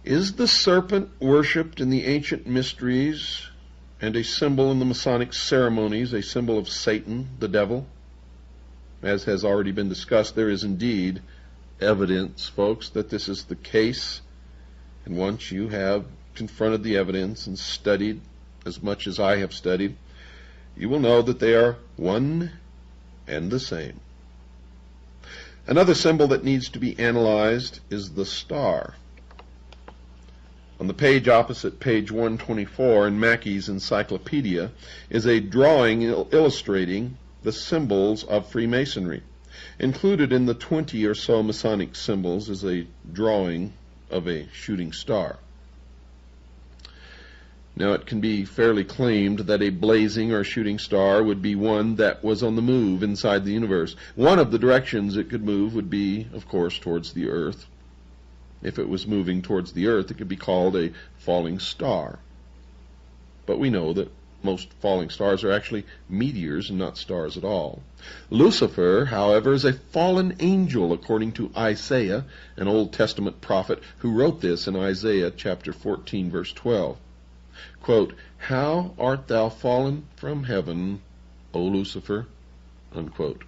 Is the serpent worshipped in the ancient mysteries and a symbol in the Masonic ceremonies, a symbol of Satan, the devil? As has already been discussed, there is indeed evidence, folks, that this is the case. And once you have confronted the evidence and studied as much as I have studied, you will know that they are one and the same. Another symbol that needs to be analyzed is the star. On the page opposite page 124 in Mackey's Encyclopedia is a drawing illustrating the symbols of Freemasonry. Included in the 20 or so Masonic symbols is a drawing of a shooting star. Now, it can be fairly claimed that a blazing or shooting star would be one that was on the move inside the universe. One of the directions it could move would be, of course, towards the earth. If it was moving towards the earth, it could be called a falling star. But we know that most falling stars are actually meteors and not stars at all. Lucifer, however, is a fallen angel, according to Isaiah, an Old Testament prophet who wrote this in Isaiah chapter 14, verse 12. Quote, "How art thou fallen from heaven, O Lucifer?" Unquote.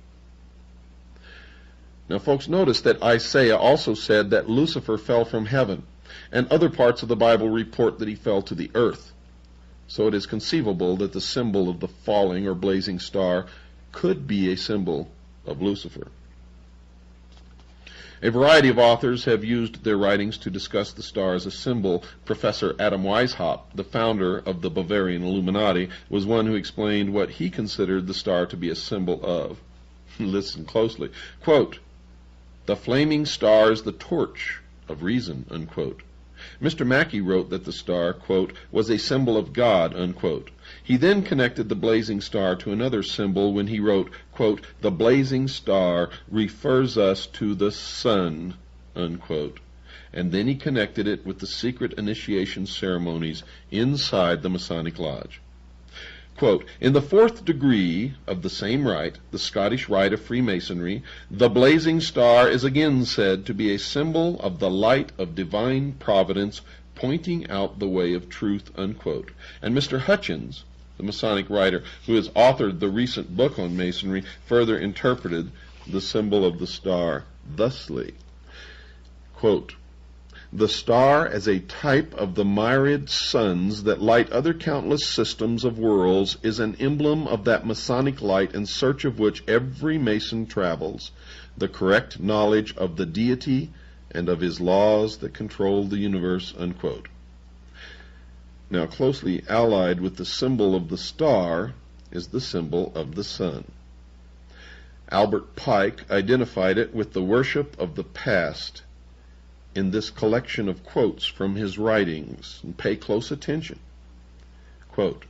Now, folks, notice that Isaiah also said that Lucifer fell from heaven, and other parts of the Bible report that he fell to the earth. So it is conceivable that the symbol of the falling or blazing star could be a symbol of Lucifer. A variety of authors have used their writings to discuss the star as a symbol. Professor Adam Weishaupt, the founder of the Bavarian Illuminati, was one who explained what he considered the star to be a symbol of. Listen closely. Quote, "The flaming star is the torch of reason," unquote. Mr. Mackey wrote that the star, quote, "was a symbol of God," unquote. He then connected the blazing star to another symbol when he wrote, quote, "The blazing star refers us to the sun," unquote. And then he connected it with the secret initiation ceremonies inside the Masonic Lodge. Quote, "In the fourth degree of the same rite, the Scottish rite of Freemasonry, the blazing star is again said to be a symbol of the light of divine providence pointing out the way of truth," unquote. And Mr. Hutchins, the Masonic writer who has authored the recent book on Masonry, further interpreted the symbol of the star thusly. Quote, "The star as a type of the myriad suns that light other countless systems of worlds is an emblem of that Masonic light in search of which every Mason travels, the correct knowledge of the deity and of his laws that control the universe," unquote. Now, closely allied with the symbol of the star is the symbol of the sun. Albert Pike identified it with the worship of the past in this collection of quotes from his writings, and pay close attention. Quote,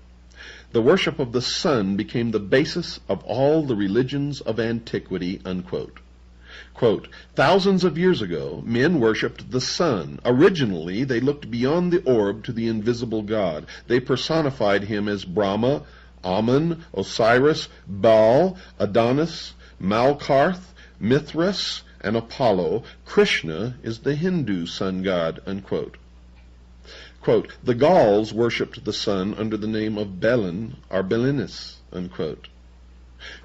"The worship of the sun became the basis of all the religions of antiquity," unquote. Quote, "Thousands of years ago, men worshipped the sun. Originally, they looked beyond the orb to the invisible God. They personified him as Brahma, Amun, Osiris, Baal, Adonis, Malkarth, Mithras, and Apollo. Krishna is the Hindu sun god," unquote. Quote, "The Gauls worshipped the sun under the name of Belin or Belinus," unquote.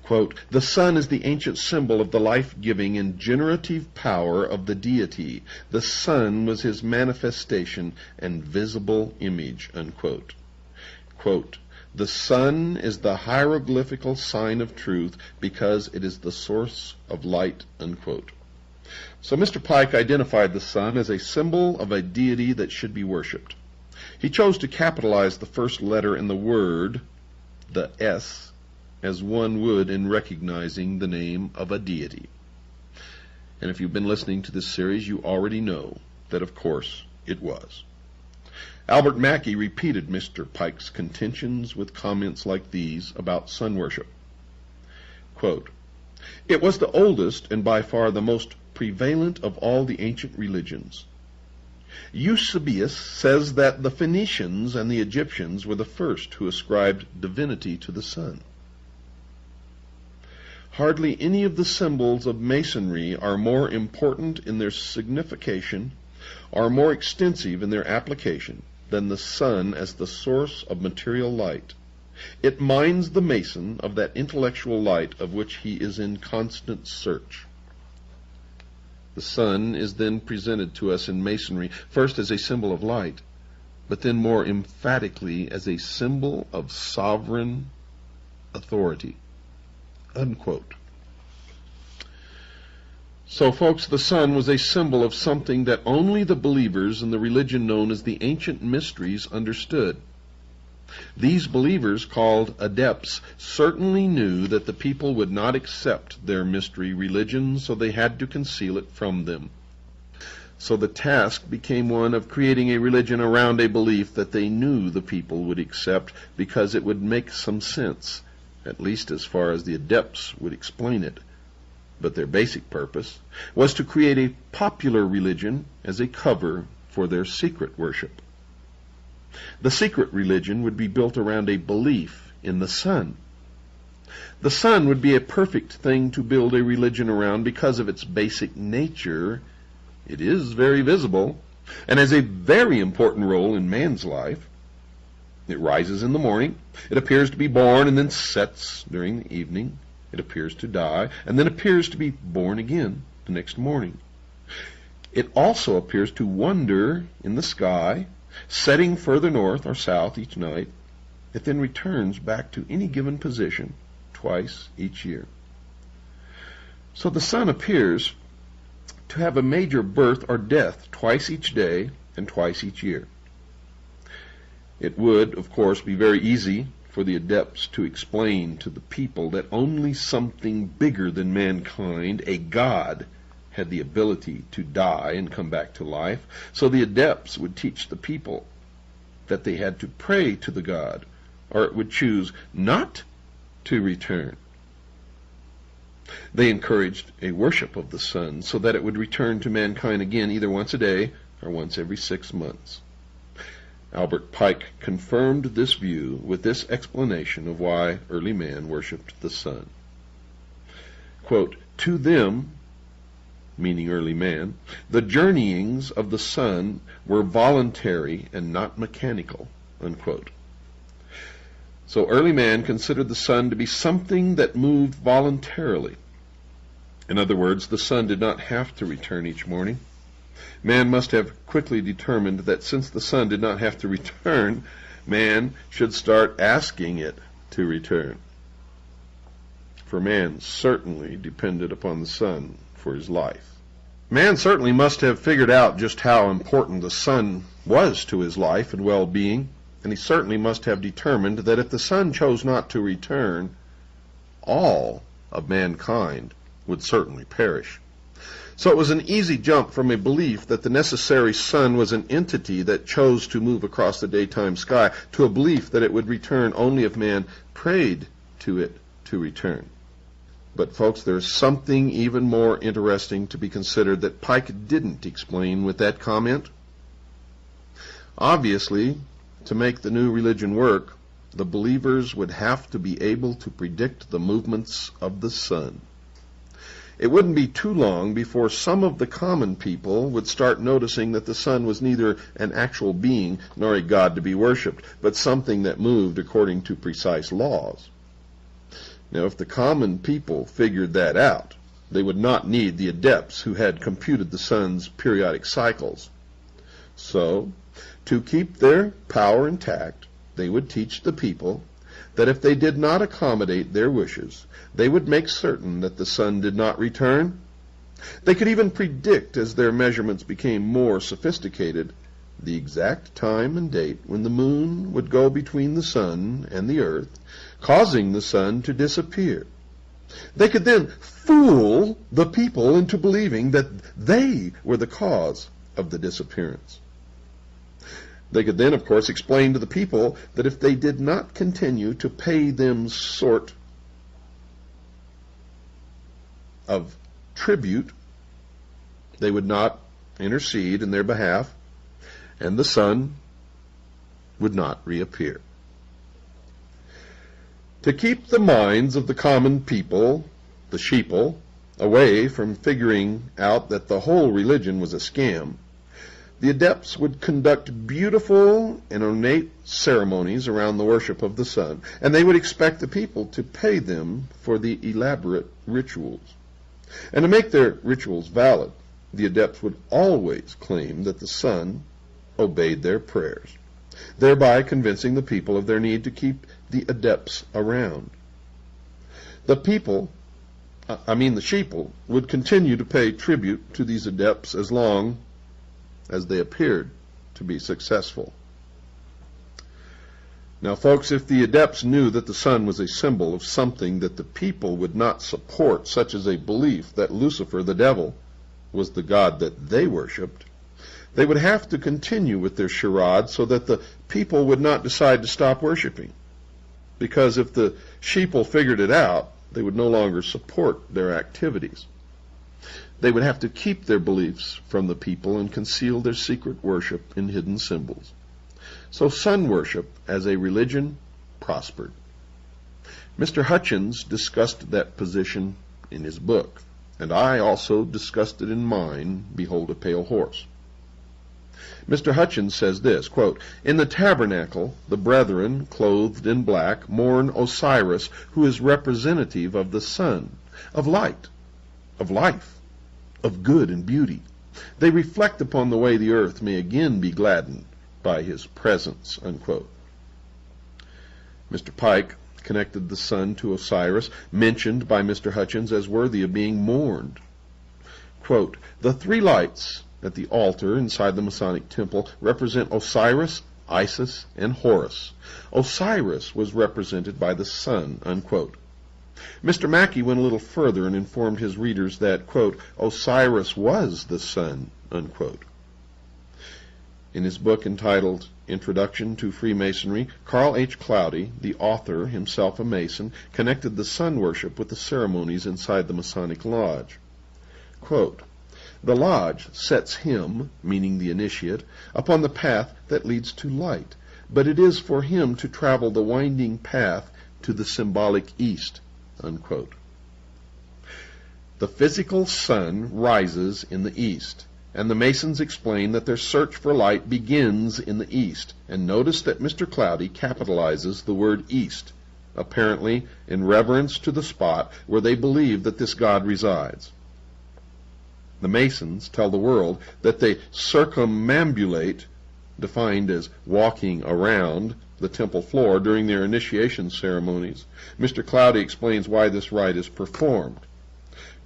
Quote, "The sun is the ancient symbol of the life-giving and generative power of the deity. The sun was his manifestation and visible image." Unquote. Quote, "The sun is the hieroglyphical sign of truth because it is the source of light." Unquote. So Mr. Pike identified the sun as a symbol of a deity that should be worshipped. He chose to capitalize the first letter in the word, the S, as one would in recognizing the name of a deity. And if you've been listening to this series, you already know that, of course, it was. Albert Mackey repeated Mr. Pike's contentions with comments like these about sun worship. Quote, "It was the oldest and by far the most prevalent of all the ancient religions. Eusebius says that the Phoenicians and the Egyptians were the first who ascribed divinity to the sun. Hardly any of the symbols of Masonry are more important in their signification, or more extensive in their application, than the sun as the source of material light. It minds the Mason of that intellectual light of which he is in constant search." The sun is then presented to us in Masonry, first as a symbol of light, but then more emphatically as a symbol of sovereign authority. Unquote. So, folks, the sun was a symbol of something that only the believers in the religion known as the ancient mysteries understood. These believers, called adepts, certainly knew that the people would not accept their mystery religion, so they had to conceal it from them. So the task became one of creating a religion around a belief that they knew the people would accept because it would make some sense, at least as far as the adepts would explain it. But their basic purpose was to create a popular religion as a cover for their secret worship. The secret religion would be built around a belief in the sun. The sun would be a perfect thing to build a religion around because of its basic nature. It is very visible and has a very important role in man's life. It rises in the morning, it appears to be born and then sets during the evening. It appears to die and then appears to be born again the next morning. It also appears to wander in the sky, setting further north or south each night. It then returns back to any given position twice each year. So the sun appears to have a major birth or death twice each day and twice each year. It would, of course, be very easy for the adepts to explain to the people that only something bigger than mankind, a god, had the ability to die and come back to life. So the adepts would teach the people that they had to pray to the god, or it would choose not to return. They encouraged a worship of the sun so that it would return to mankind again either once a day or once every 6 months. Albert Pike confirmed this view with this explanation of why early man worshipped the sun. Quote, "To them," meaning early man, "the journeyings of the sun were voluntary and not mechanical." Unquote. So early man considered the sun to be something that moved voluntarily. In other words, the sun did not have to return each morning. Man must have quickly determined that since the sun did not have to return, man should start asking it to return. For man certainly depended upon the sun for his life. Man certainly must have figured out just how important the sun was to his life and well-being, and he certainly must have determined that if the sun chose not to return, all of mankind would certainly perish. So it was an easy jump from a belief that the necessary sun was an entity that chose to move across the daytime sky to a belief that it would return only if man prayed to it to return. But folks, there's something even more interesting to be considered that Pike didn't explain with that comment. Obviously, to make the new religion work, the believers would have to be able to predict the movements of the sun. It wouldn't be too long before some of the common people would start noticing that the sun was neither an actual being nor a god to be worshipped, but something that moved according to precise laws. Now, if the common people figured that out, they would not need the adepts who had computed the sun's periodic cycles. So, to keep their power intact, they would teach the people that if they did not accommodate their wishes, they would make certain that the sun did not return. They could even predict, as their measurements became more sophisticated, the exact time and date when the moon would go between the sun and the earth, causing the sun to disappear. They could then fool the people into believing that they were the cause of the disappearance. They could then, of course, explain to the people that if they did not continue to pay them sort of tribute, they would not intercede in their behalf, and the sun would not reappear. To keep the minds of the common people, the sheeple, away from figuring out that the whole religion was a scam, the adepts would conduct beautiful and ornate ceremonies around the worship of the sun, and they would expect the people to pay them for the elaborate rituals. And to make their rituals valid, the adepts would always claim that the sun obeyed their prayers, thereby convincing the people of their need to keep the adepts around. The sheeple, would continue to pay tribute to these adepts as long as they appeared to be successful. Now, folks, if the adepts knew that the sun was a symbol of something that the people would not support, such as a belief that Lucifer, the devil, was the god that they worshipped, they would have to continue with their charade so that the people would not decide to stop worshiping. Because if the sheeple figured it out, they would no longer support their activities. They would have to keep their beliefs from the people and conceal their secret worship in hidden symbols. So sun worship as a religion prospered. Mr. Hutchins discussed that position in his book, and I also discussed it in mine, Behold a Pale Horse. Mr. Hutchins says this, quote, "In the tabernacle, the brethren, clothed in black, mourn Osiris, who is representative of the sun, of light, of life, of good and beauty. They reflect upon the way the earth may again be gladdened by his presence," unquote. Mr. Pike connected the sun to Osiris, mentioned by Mr. Hutchins as worthy of being mourned. Quote, "The three lights at the altar inside the Masonic temple represent Osiris, Isis, and Horus. Osiris was represented by the sun," unquote. Mr. Mackey went a little further and informed his readers that, quote, "Osiris was the sun," unquote. In his book entitled Introduction to Freemasonry, Carl H. Cloudy, the author, himself a Mason, connected the sun worship with the ceremonies inside the Masonic Lodge. Quote, "The lodge sets him," meaning the initiate, "upon the path that leads to light, but it is for him to travel the winding path to the symbolic east," unquote. The physical sun rises in the east, and the Masons explain that their search for light begins in the east. And notice that Mr. Cloudy capitalizes the word east, apparently in reverence to the spot where they believe that this god resides. The Masons tell the world that they circumambulate, defined as walking around, the temple floor during their initiation ceremonies. Mr. Cloudy explains why this rite is performed.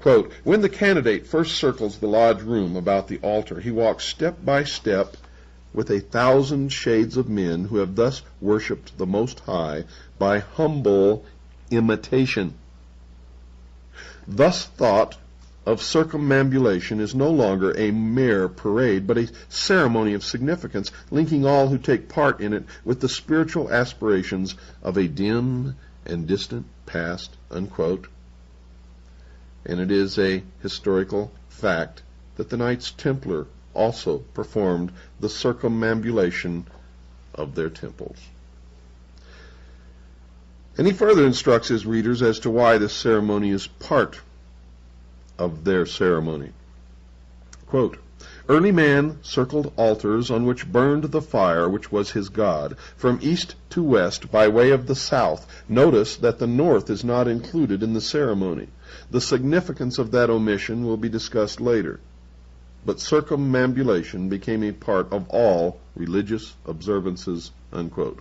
Quote, "When the candidate first circles the lodge room about the altar, he walks step by step with 1,000 shades of men who have thus worshipped the Most High by humble imitation. Thus thought of circumambulation is no longer a mere parade, but a ceremony of significance, linking all who take part in it with the spiritual aspirations of a dim and distant past," unquote. And it is a historical fact that the Knights Templar also performed the circumambulation of their temples. And he further instructs his readers as to why this ceremony is part of their ceremony. Quote, Early man circled altars on which burned the fire which was his god, from east to west by way of the south. Notice that the north is not included in the ceremony. The significance of that omission will be discussed later. But circumambulation became a part of all religious observances, unquote.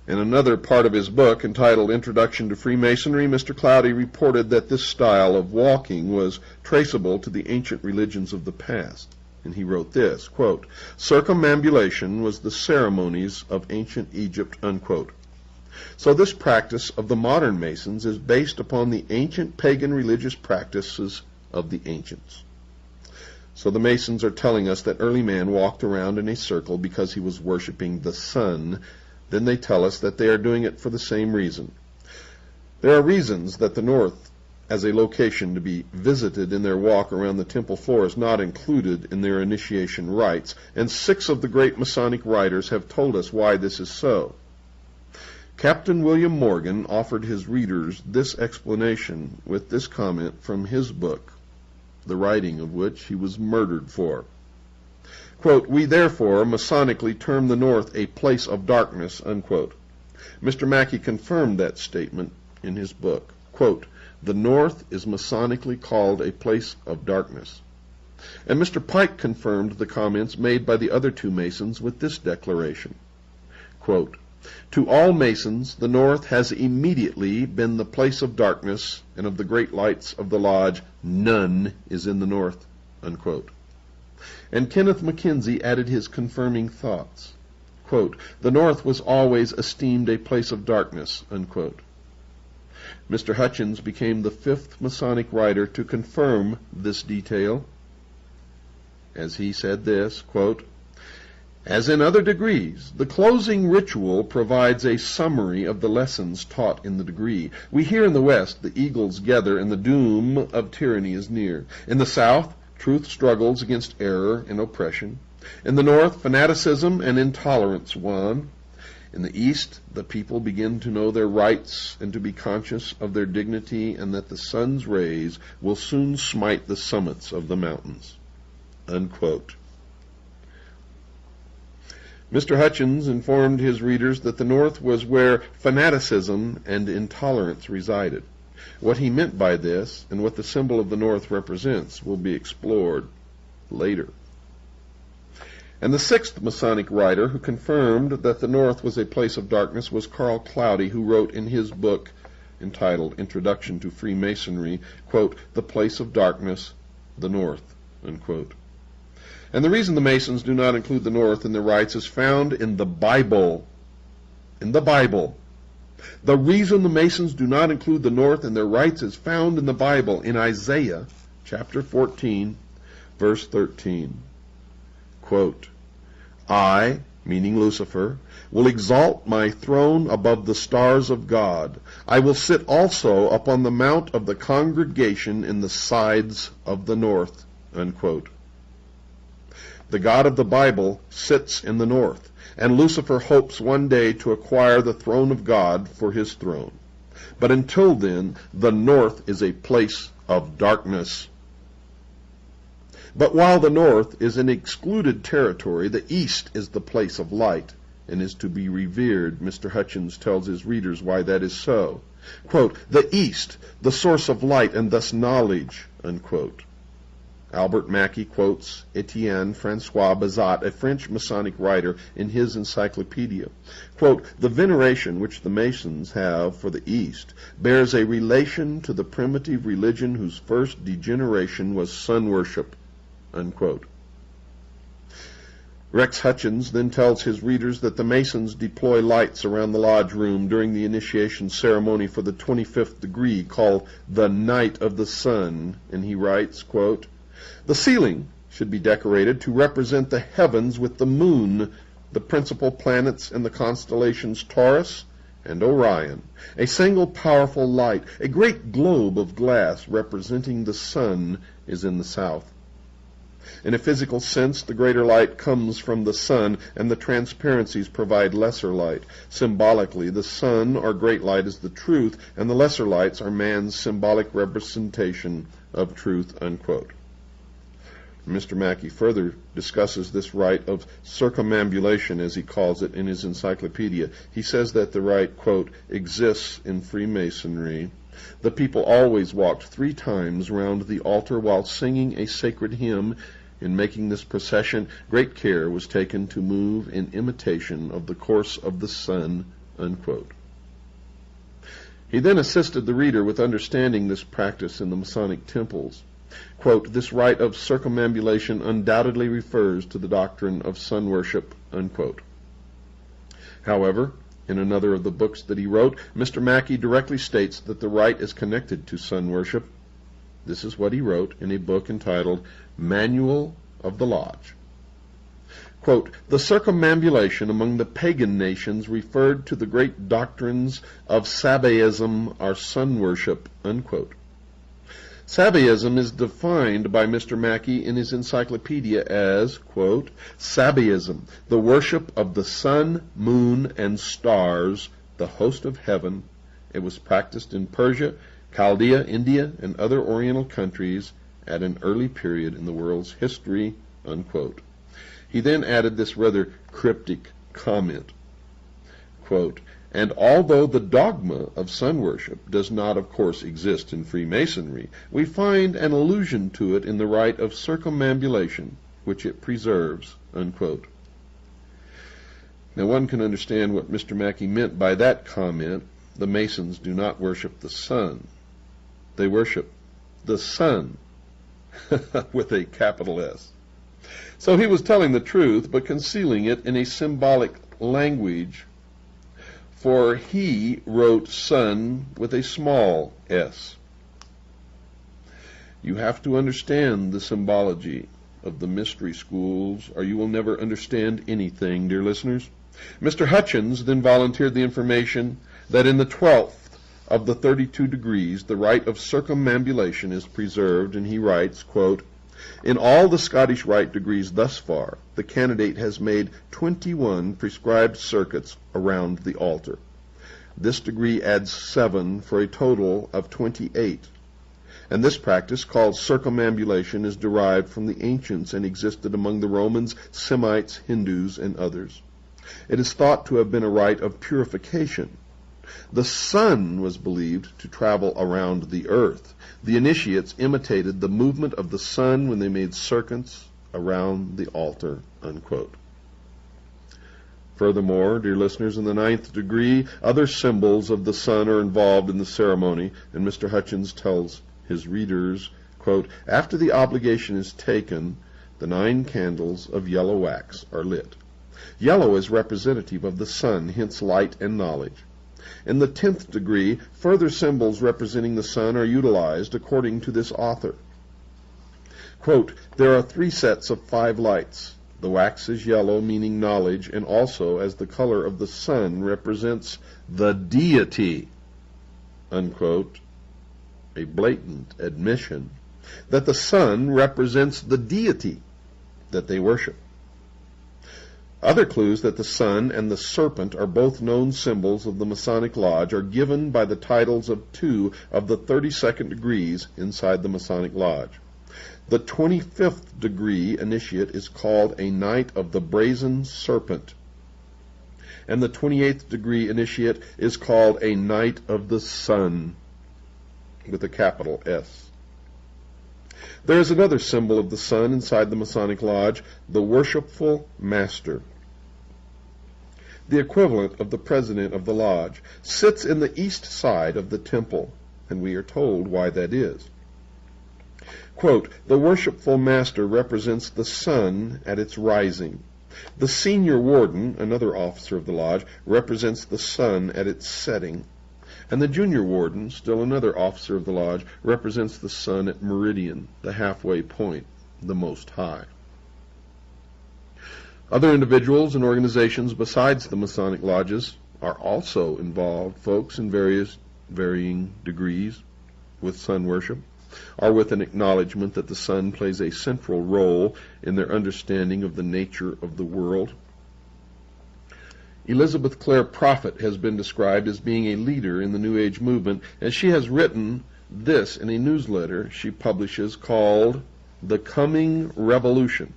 In another part of his book, entitled Introduction to Freemasonry, Mr. Cloudy reported that this style of walking was traceable to the ancient religions of the past. And he wrote this, quote, "Circumambulation was the ceremonies of ancient Egypt," unquote. So this practice of the modern Masons is based upon the ancient pagan religious practices of the ancients. So the Masons are telling us that early man walked around in a circle because he was worshiping the sun. Then they tell us that they are doing it for the same reason. There are reasons that the north as a location to be visited in their walk around the temple floor is not included in their initiation rites, and 6 of the great Masonic writers have told us why this is so. Captain William Morgan offered his readers this explanation with this comment from his book, the writing of which he was murdered for. Quote, "We therefore Masonically term the north a place of darkness," unquote. Mr. Mackey confirmed that statement in his book. Quote, "The north is Masonically called a place of darkness." And Mr. Pike confirmed the comments made by the other 2 Masons with this declaration. Quote, "To all Masons, the north has immediately been the place of darkness, and of the great lights of the lodge, none is in the north," unquote. And Kenneth Mackenzie added his confirming thoughts. Quote, "The north was always esteemed a place of darkness," unquote. Mr. Hutchins became the 5th Masonic writer to confirm this detail, as he said this, quote, "As in other degrees, the closing ritual provides a summary of the lessons taught in the degree. We hear in the West the eagles gather and the doom of tyranny is near. In the South, truth struggles against error and oppression. In the North, fanaticism and intolerance won. In the East, the people begin to know their rights and to be conscious of their dignity, and that the sun's rays will soon smite the summits of the mountains," unquote. Mr. Hutchins informed his readers that the North was where fanaticism and intolerance resided. What he meant by this, and what the symbol of the North represents, will be explored later. And the 6th Masonic writer who confirmed that the North was a place of darkness was Carl Cloudy, who wrote in his book entitled Introduction to Freemasonry, quote, "The place of darkness, the North," unquote. And the reason the Masons do not include the North in their rites is found in the Bible. In the Bible. The reason the Masons do not include the North in their rites is found in the Bible, in Isaiah chapter 14, verse 13. Quote, "I," meaning Lucifer, "will exalt my throne above the stars of God. I will sit also upon the mount of the congregation in the sides of the north," unquote. The God of the Bible sits in the north, and Lucifer hopes one day to acquire the throne of God for his throne. But until then, the north is a place of darkness. But while the north is an excluded territory, the east is the place of light and is to be revered. Mr. Hutchins tells his readers why that is so. Quote, "The east, the source of light and thus knowledge," unquote. Albert Mackey quotes Etienne Francois Bazat, a French Masonic writer, in his encyclopedia. Quote, "The veneration which the Masons have for the East bears a relation to the primitive religion whose first degeneration was sun worship," unquote. Rex Hutchins then tells his readers that the Masons deploy lights around the lodge room during the initiation ceremony for the 25th degree, called the Night of the Sun, and he writes, quote, "The ceiling should be decorated to represent the heavens with the moon, the principal planets and the constellations Taurus and Orion. A single powerful light, a great globe of glass representing the sun, is in the south. In a physical sense, the greater light comes from the sun, and the transparencies provide lesser light. Symbolically, the sun, or great light, is the truth, and the lesser lights are man's symbolic representation of truth," unquote. Mr. Mackey further discusses this rite of circumambulation, as he calls it, in his encyclopedia. He says that the rite, quote, exists in Freemasonry. The people always walked 3 times round the altar while singing a sacred hymn. In making this procession, great care was taken to move in imitation of the course of the sun, unquote. He then assisted the reader with understanding this practice in the Masonic temples. Quote, this rite of circumambulation undoubtedly refers to the doctrine of sun worship, unquote. However, in another of the books that he wrote, Mr. Mackey directly states that the rite is connected to sun worship. This is what he wrote in a book entitled Manual of the Lodge. Quote, the circumambulation among the pagan nations referred to the great doctrines of Sabaism or sun worship, unquote. Sabaism is defined by Mr. Mackey in his encyclopedia as, quote, Sabaism, the worship of the sun, moon, and stars, the host of heaven. It was practiced in Persia, Chaldea, India, and other Oriental countries at an early period in the world's history, unquote. He then added this rather cryptic comment, quote, and although the dogma of sun worship does not, of course, exist in Freemasonry, we find an allusion to it in the rite of circumambulation, which it preserves, unquote. Now one can understand what Mr. Mackey meant by that comment. The Masons do not worship the sun. They worship the sun with a capital S. So he was telling the truth, but concealing it in a symbolic language, for he wrote sun with a small s. You have to understand the symbology of the mystery schools, or you will never understand anything, dear listeners. Mr. Hutchins then volunteered the information that in the 12th of the 32 degrees, the rite of circumambulation is preserved, and he writes, quote, in all the Scottish rite degrees thus far, the candidate has made 21 prescribed circuits around the altar. This degree adds 7 for a total of 28. And this practice, called circumambulation, is derived from the ancients and existed among the Romans, Semites, Hindus, and others. It is thought to have been a rite of purification. The sun was believed to travel around the earth. The initiates imitated the movement of the sun when they made circuits around the altar, unquote. Furthermore, dear listeners, in the 9th degree, other symbols of the sun are involved in the ceremony, and Mr. Hutchins tells his readers, quote, after the obligation is taken, the 9 candles of yellow wax are lit. Yellow is representative of the sun, hence light and knowledge. In the 10th degree, further symbols representing the sun are utilized according to this author. Quote, there are 3 sets of 5 lights. The wax is yellow, meaning knowledge, and also as the color of the sun represents the deity, unquote, a blatant admission that the sun represents the deity that they worship. Other clues that the sun and the serpent are both known symbols of the Masonic Lodge are given by the titles of 2 of the 32nd degrees inside the Masonic Lodge. The 25th degree initiate is called a Knight of the Brazen Serpent, and the 28th degree initiate is called a Knight of the Sun, with a capital S. There is another symbol of the sun inside the Masonic Lodge, the Worshipful Master. The equivalent of the president of the lodge sits in the east side of the temple, and we are told why that is. Quote, the Worshipful Master represents the sun at its rising. The Senior Warden, another officer of the lodge, represents the sun at its setting. And the Junior Warden, still another officer of the lodge, represents the sun at meridian, the halfway point, the Most High. Other individuals and organizations besides the Masonic lodges are also involved, folks, in varying degrees with sun worship, or with an acknowledgement that the sun plays a central role in their understanding of the nature of the world. Elizabeth Clare Prophet has been described as being a leader in the New Age movement, and she has written this in a newsletter she publishes called the coming revolution.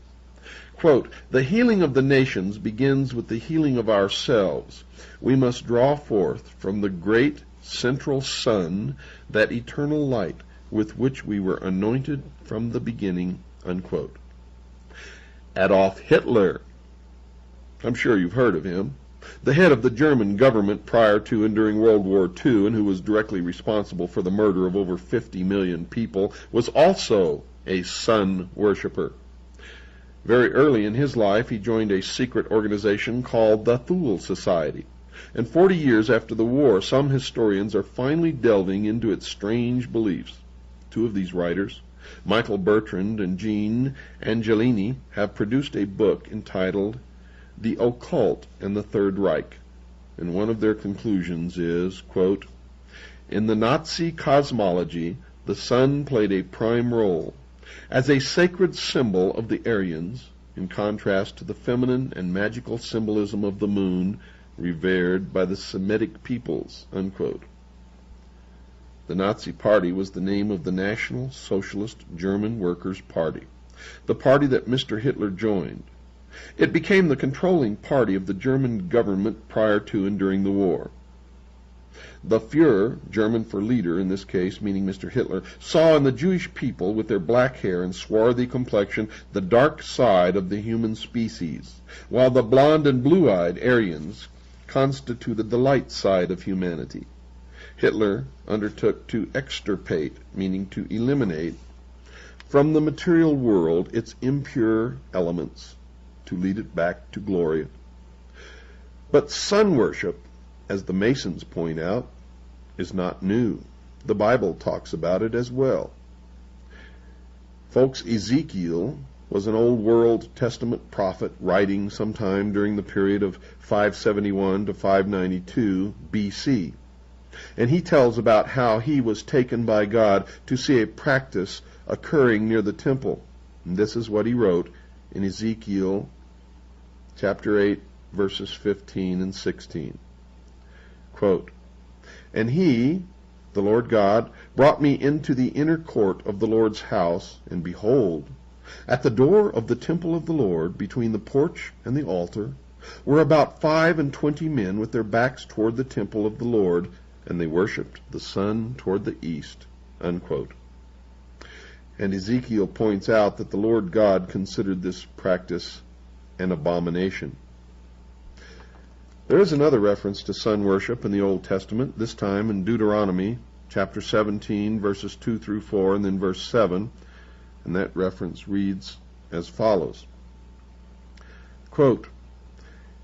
Quote, the healing of the nations begins with the healing of ourselves. We must draw forth from the great central sun that eternal light with which we were anointed from the beginning, unquote. Adolf Hitler, I'm sure you've heard of him, the head of the German government prior to and during World War II, and who was directly responsible for the murder of over 50 million people, was also a sun worshiper. Very early in his life, he joined a secret organization called the Thule Society. And 40 years after the war, some historians are finally delving into its strange beliefs. Two of these writers, Michael Bertrand and Jean Angelini, have produced a book entitled The Occult and the Third Reich. And one of their conclusions is, quote, in the Nazi cosmology, the sun played a prime role as a sacred symbol of the Aryans, in contrast to the feminine and magical symbolism of the moon revered by the Semitic peoples, unquote. The Nazi Party was the name of the National Socialist German Workers' Party, the party that Mr. Hitler joined. It became the controlling party of the German government prior to and during the war. The Führer, German for leader in this case, meaning Mr. Hitler, saw in the Jewish people with their black hair and swarthy complexion the dark side of the human species, while the blonde and blue-eyed Aryans constituted the light side of humanity. Hitler undertook to extirpate, meaning to eliminate, from the material world its impure elements, to lead it back to glory. But sun worship, as the Masons point out, is not new. The Bible talks about it as well. Folks, Ezekiel was an Old World Testament prophet writing sometime during the period of 571 to 592 BC. And he tells about how he was taken by God to see a practice occurring near the temple. And this is what he wrote in Ezekiel chapter 8, verses 15 and 16. Quote, and he, the Lord God, brought me into the inner court of the Lord's house, and behold, at the door of the temple of the Lord, between the porch and the altar, were about 25 men with their backs toward the temple of the Lord, and they worshipped the sun toward the east, unquote. And Ezekiel points out that the Lord God considered this practice an abomination. There is another reference to sun worship in the Old Testament, this time in Deuteronomy chapter 17, verses 2 through 4, and then verse 7, and that reference reads as follows. Quote,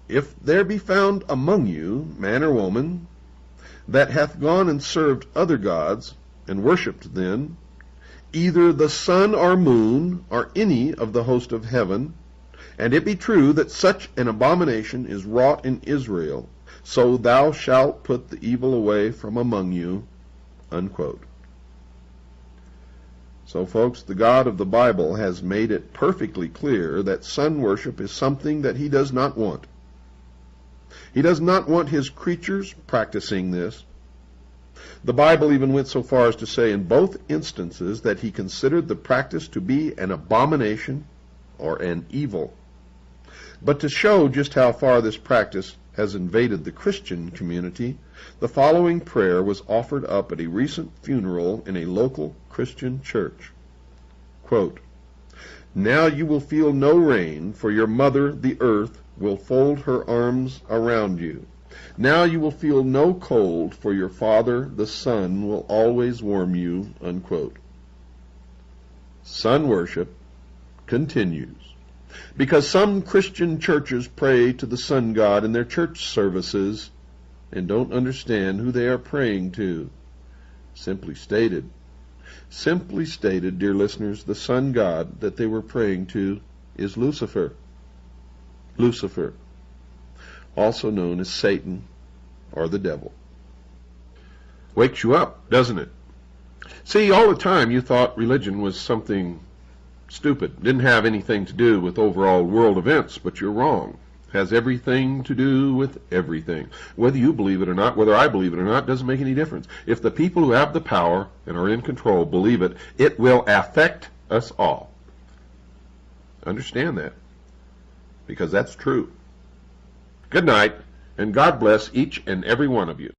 if there be found among you man or woman that hath gone and served other gods, and worshipped them, either the sun or moon, or any of the host of heaven, and it be true that such an abomination is wrought in Israel, so thou shalt put the evil away from among you, unquote. So, folks, the God of the Bible has made it perfectly clear that sun worship is something that he does not want. He does not want his creatures practicing this. The Bible even went so far as to say in both instances that he considered the practice to be an abomination or an evil. But to show just how far this practice has invaded the Christian community, the following prayer was offered up at a recent funeral in a local Christian church. Quote, now you will feel no rain, for your mother, the earth, will fold her arms around you. Now you will feel no cold, for your father, the sun, will always warm you, unquote. Sun worship continues, because some Christian churches pray to the sun god in their church services and don't understand who they are praying to. Simply stated, dear listeners, the sun god that they were praying to is Lucifer. Lucifer, also known as Satan or the devil. Wakes you up, doesn't it? See, all the time you thought religion was something stupid, didn't have anything to do with overall world events, but you're wrong. It has everything to do with everything. Whether you believe it or not, whether I believe it or not, doesn't make any difference. If the people who have the power and are in control believe it, it will affect us all. Understand that, because that's true. Good night, and God bless each and every one of you.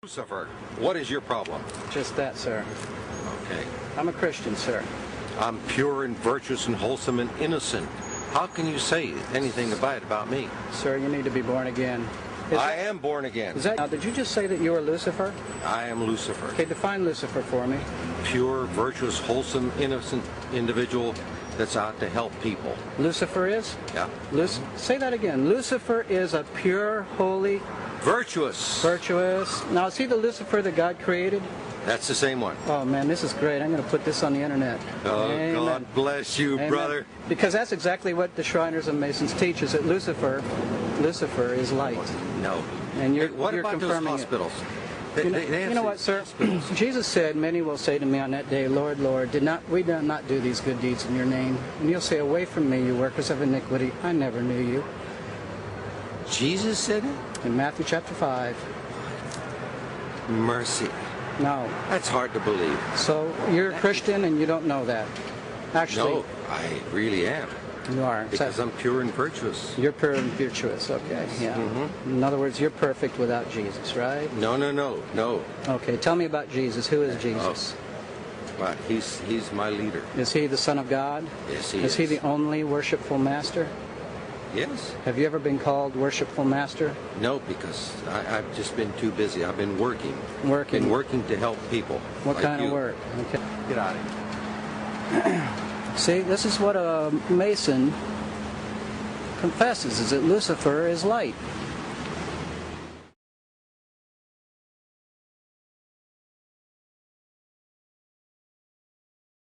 Lucifer, what is your problem? Just that, sir. Okay. I'm a Christian, sir. I'm pure and virtuous and wholesome and innocent. How can you say anything bad about me? Sir, you need to be born again. I am born again. Now, did you just say that you are Lucifer? I am Lucifer. Okay, define Lucifer for me. Pure, virtuous, wholesome, innocent individual that's out to help people. Lucifer is? Yeah. Say that again. Lucifer is a pure, holy, Virtuous. virtuous. Now, is he the Lucifer that God created? That's the same one. Oh, man, this is great. I'm going to put this on the internet. Oh, Amen. God bless you, Amen. brother. Because that's exactly what the Shriners and Masons teach, is that Lucifer is light. No. And you're, Hey, what you're about those confirming hospitals? You know what, sir? Jesus said, many will say to me on that day, Lord, Lord, we did not do these good deeds in your name? And you'll say, away from me, you workers of iniquity, I never knew you. Jesus said it? In Matthew chapter 5. Mercy. No. That's hard to believe. So you're a Christian and you don't know that. Actually, No, I really am. you are. Because I'm pure and virtuous. You're pure and virtuous, okay. Yeah. In other words, you're perfect without Jesus, right? No. Okay, tell me about Jesus. Who is Jesus? Well, he's my leader. Is he the Son of God? Yes, he is. Is he the only worshipful master? Yes. Have you ever been called worshipful master? No, because I've just been too busy. I've been working. Working. Been working to help people. What like kind you. of work? Okay. Get out of here. See, this is what a Mason confesses, is that Lucifer is light.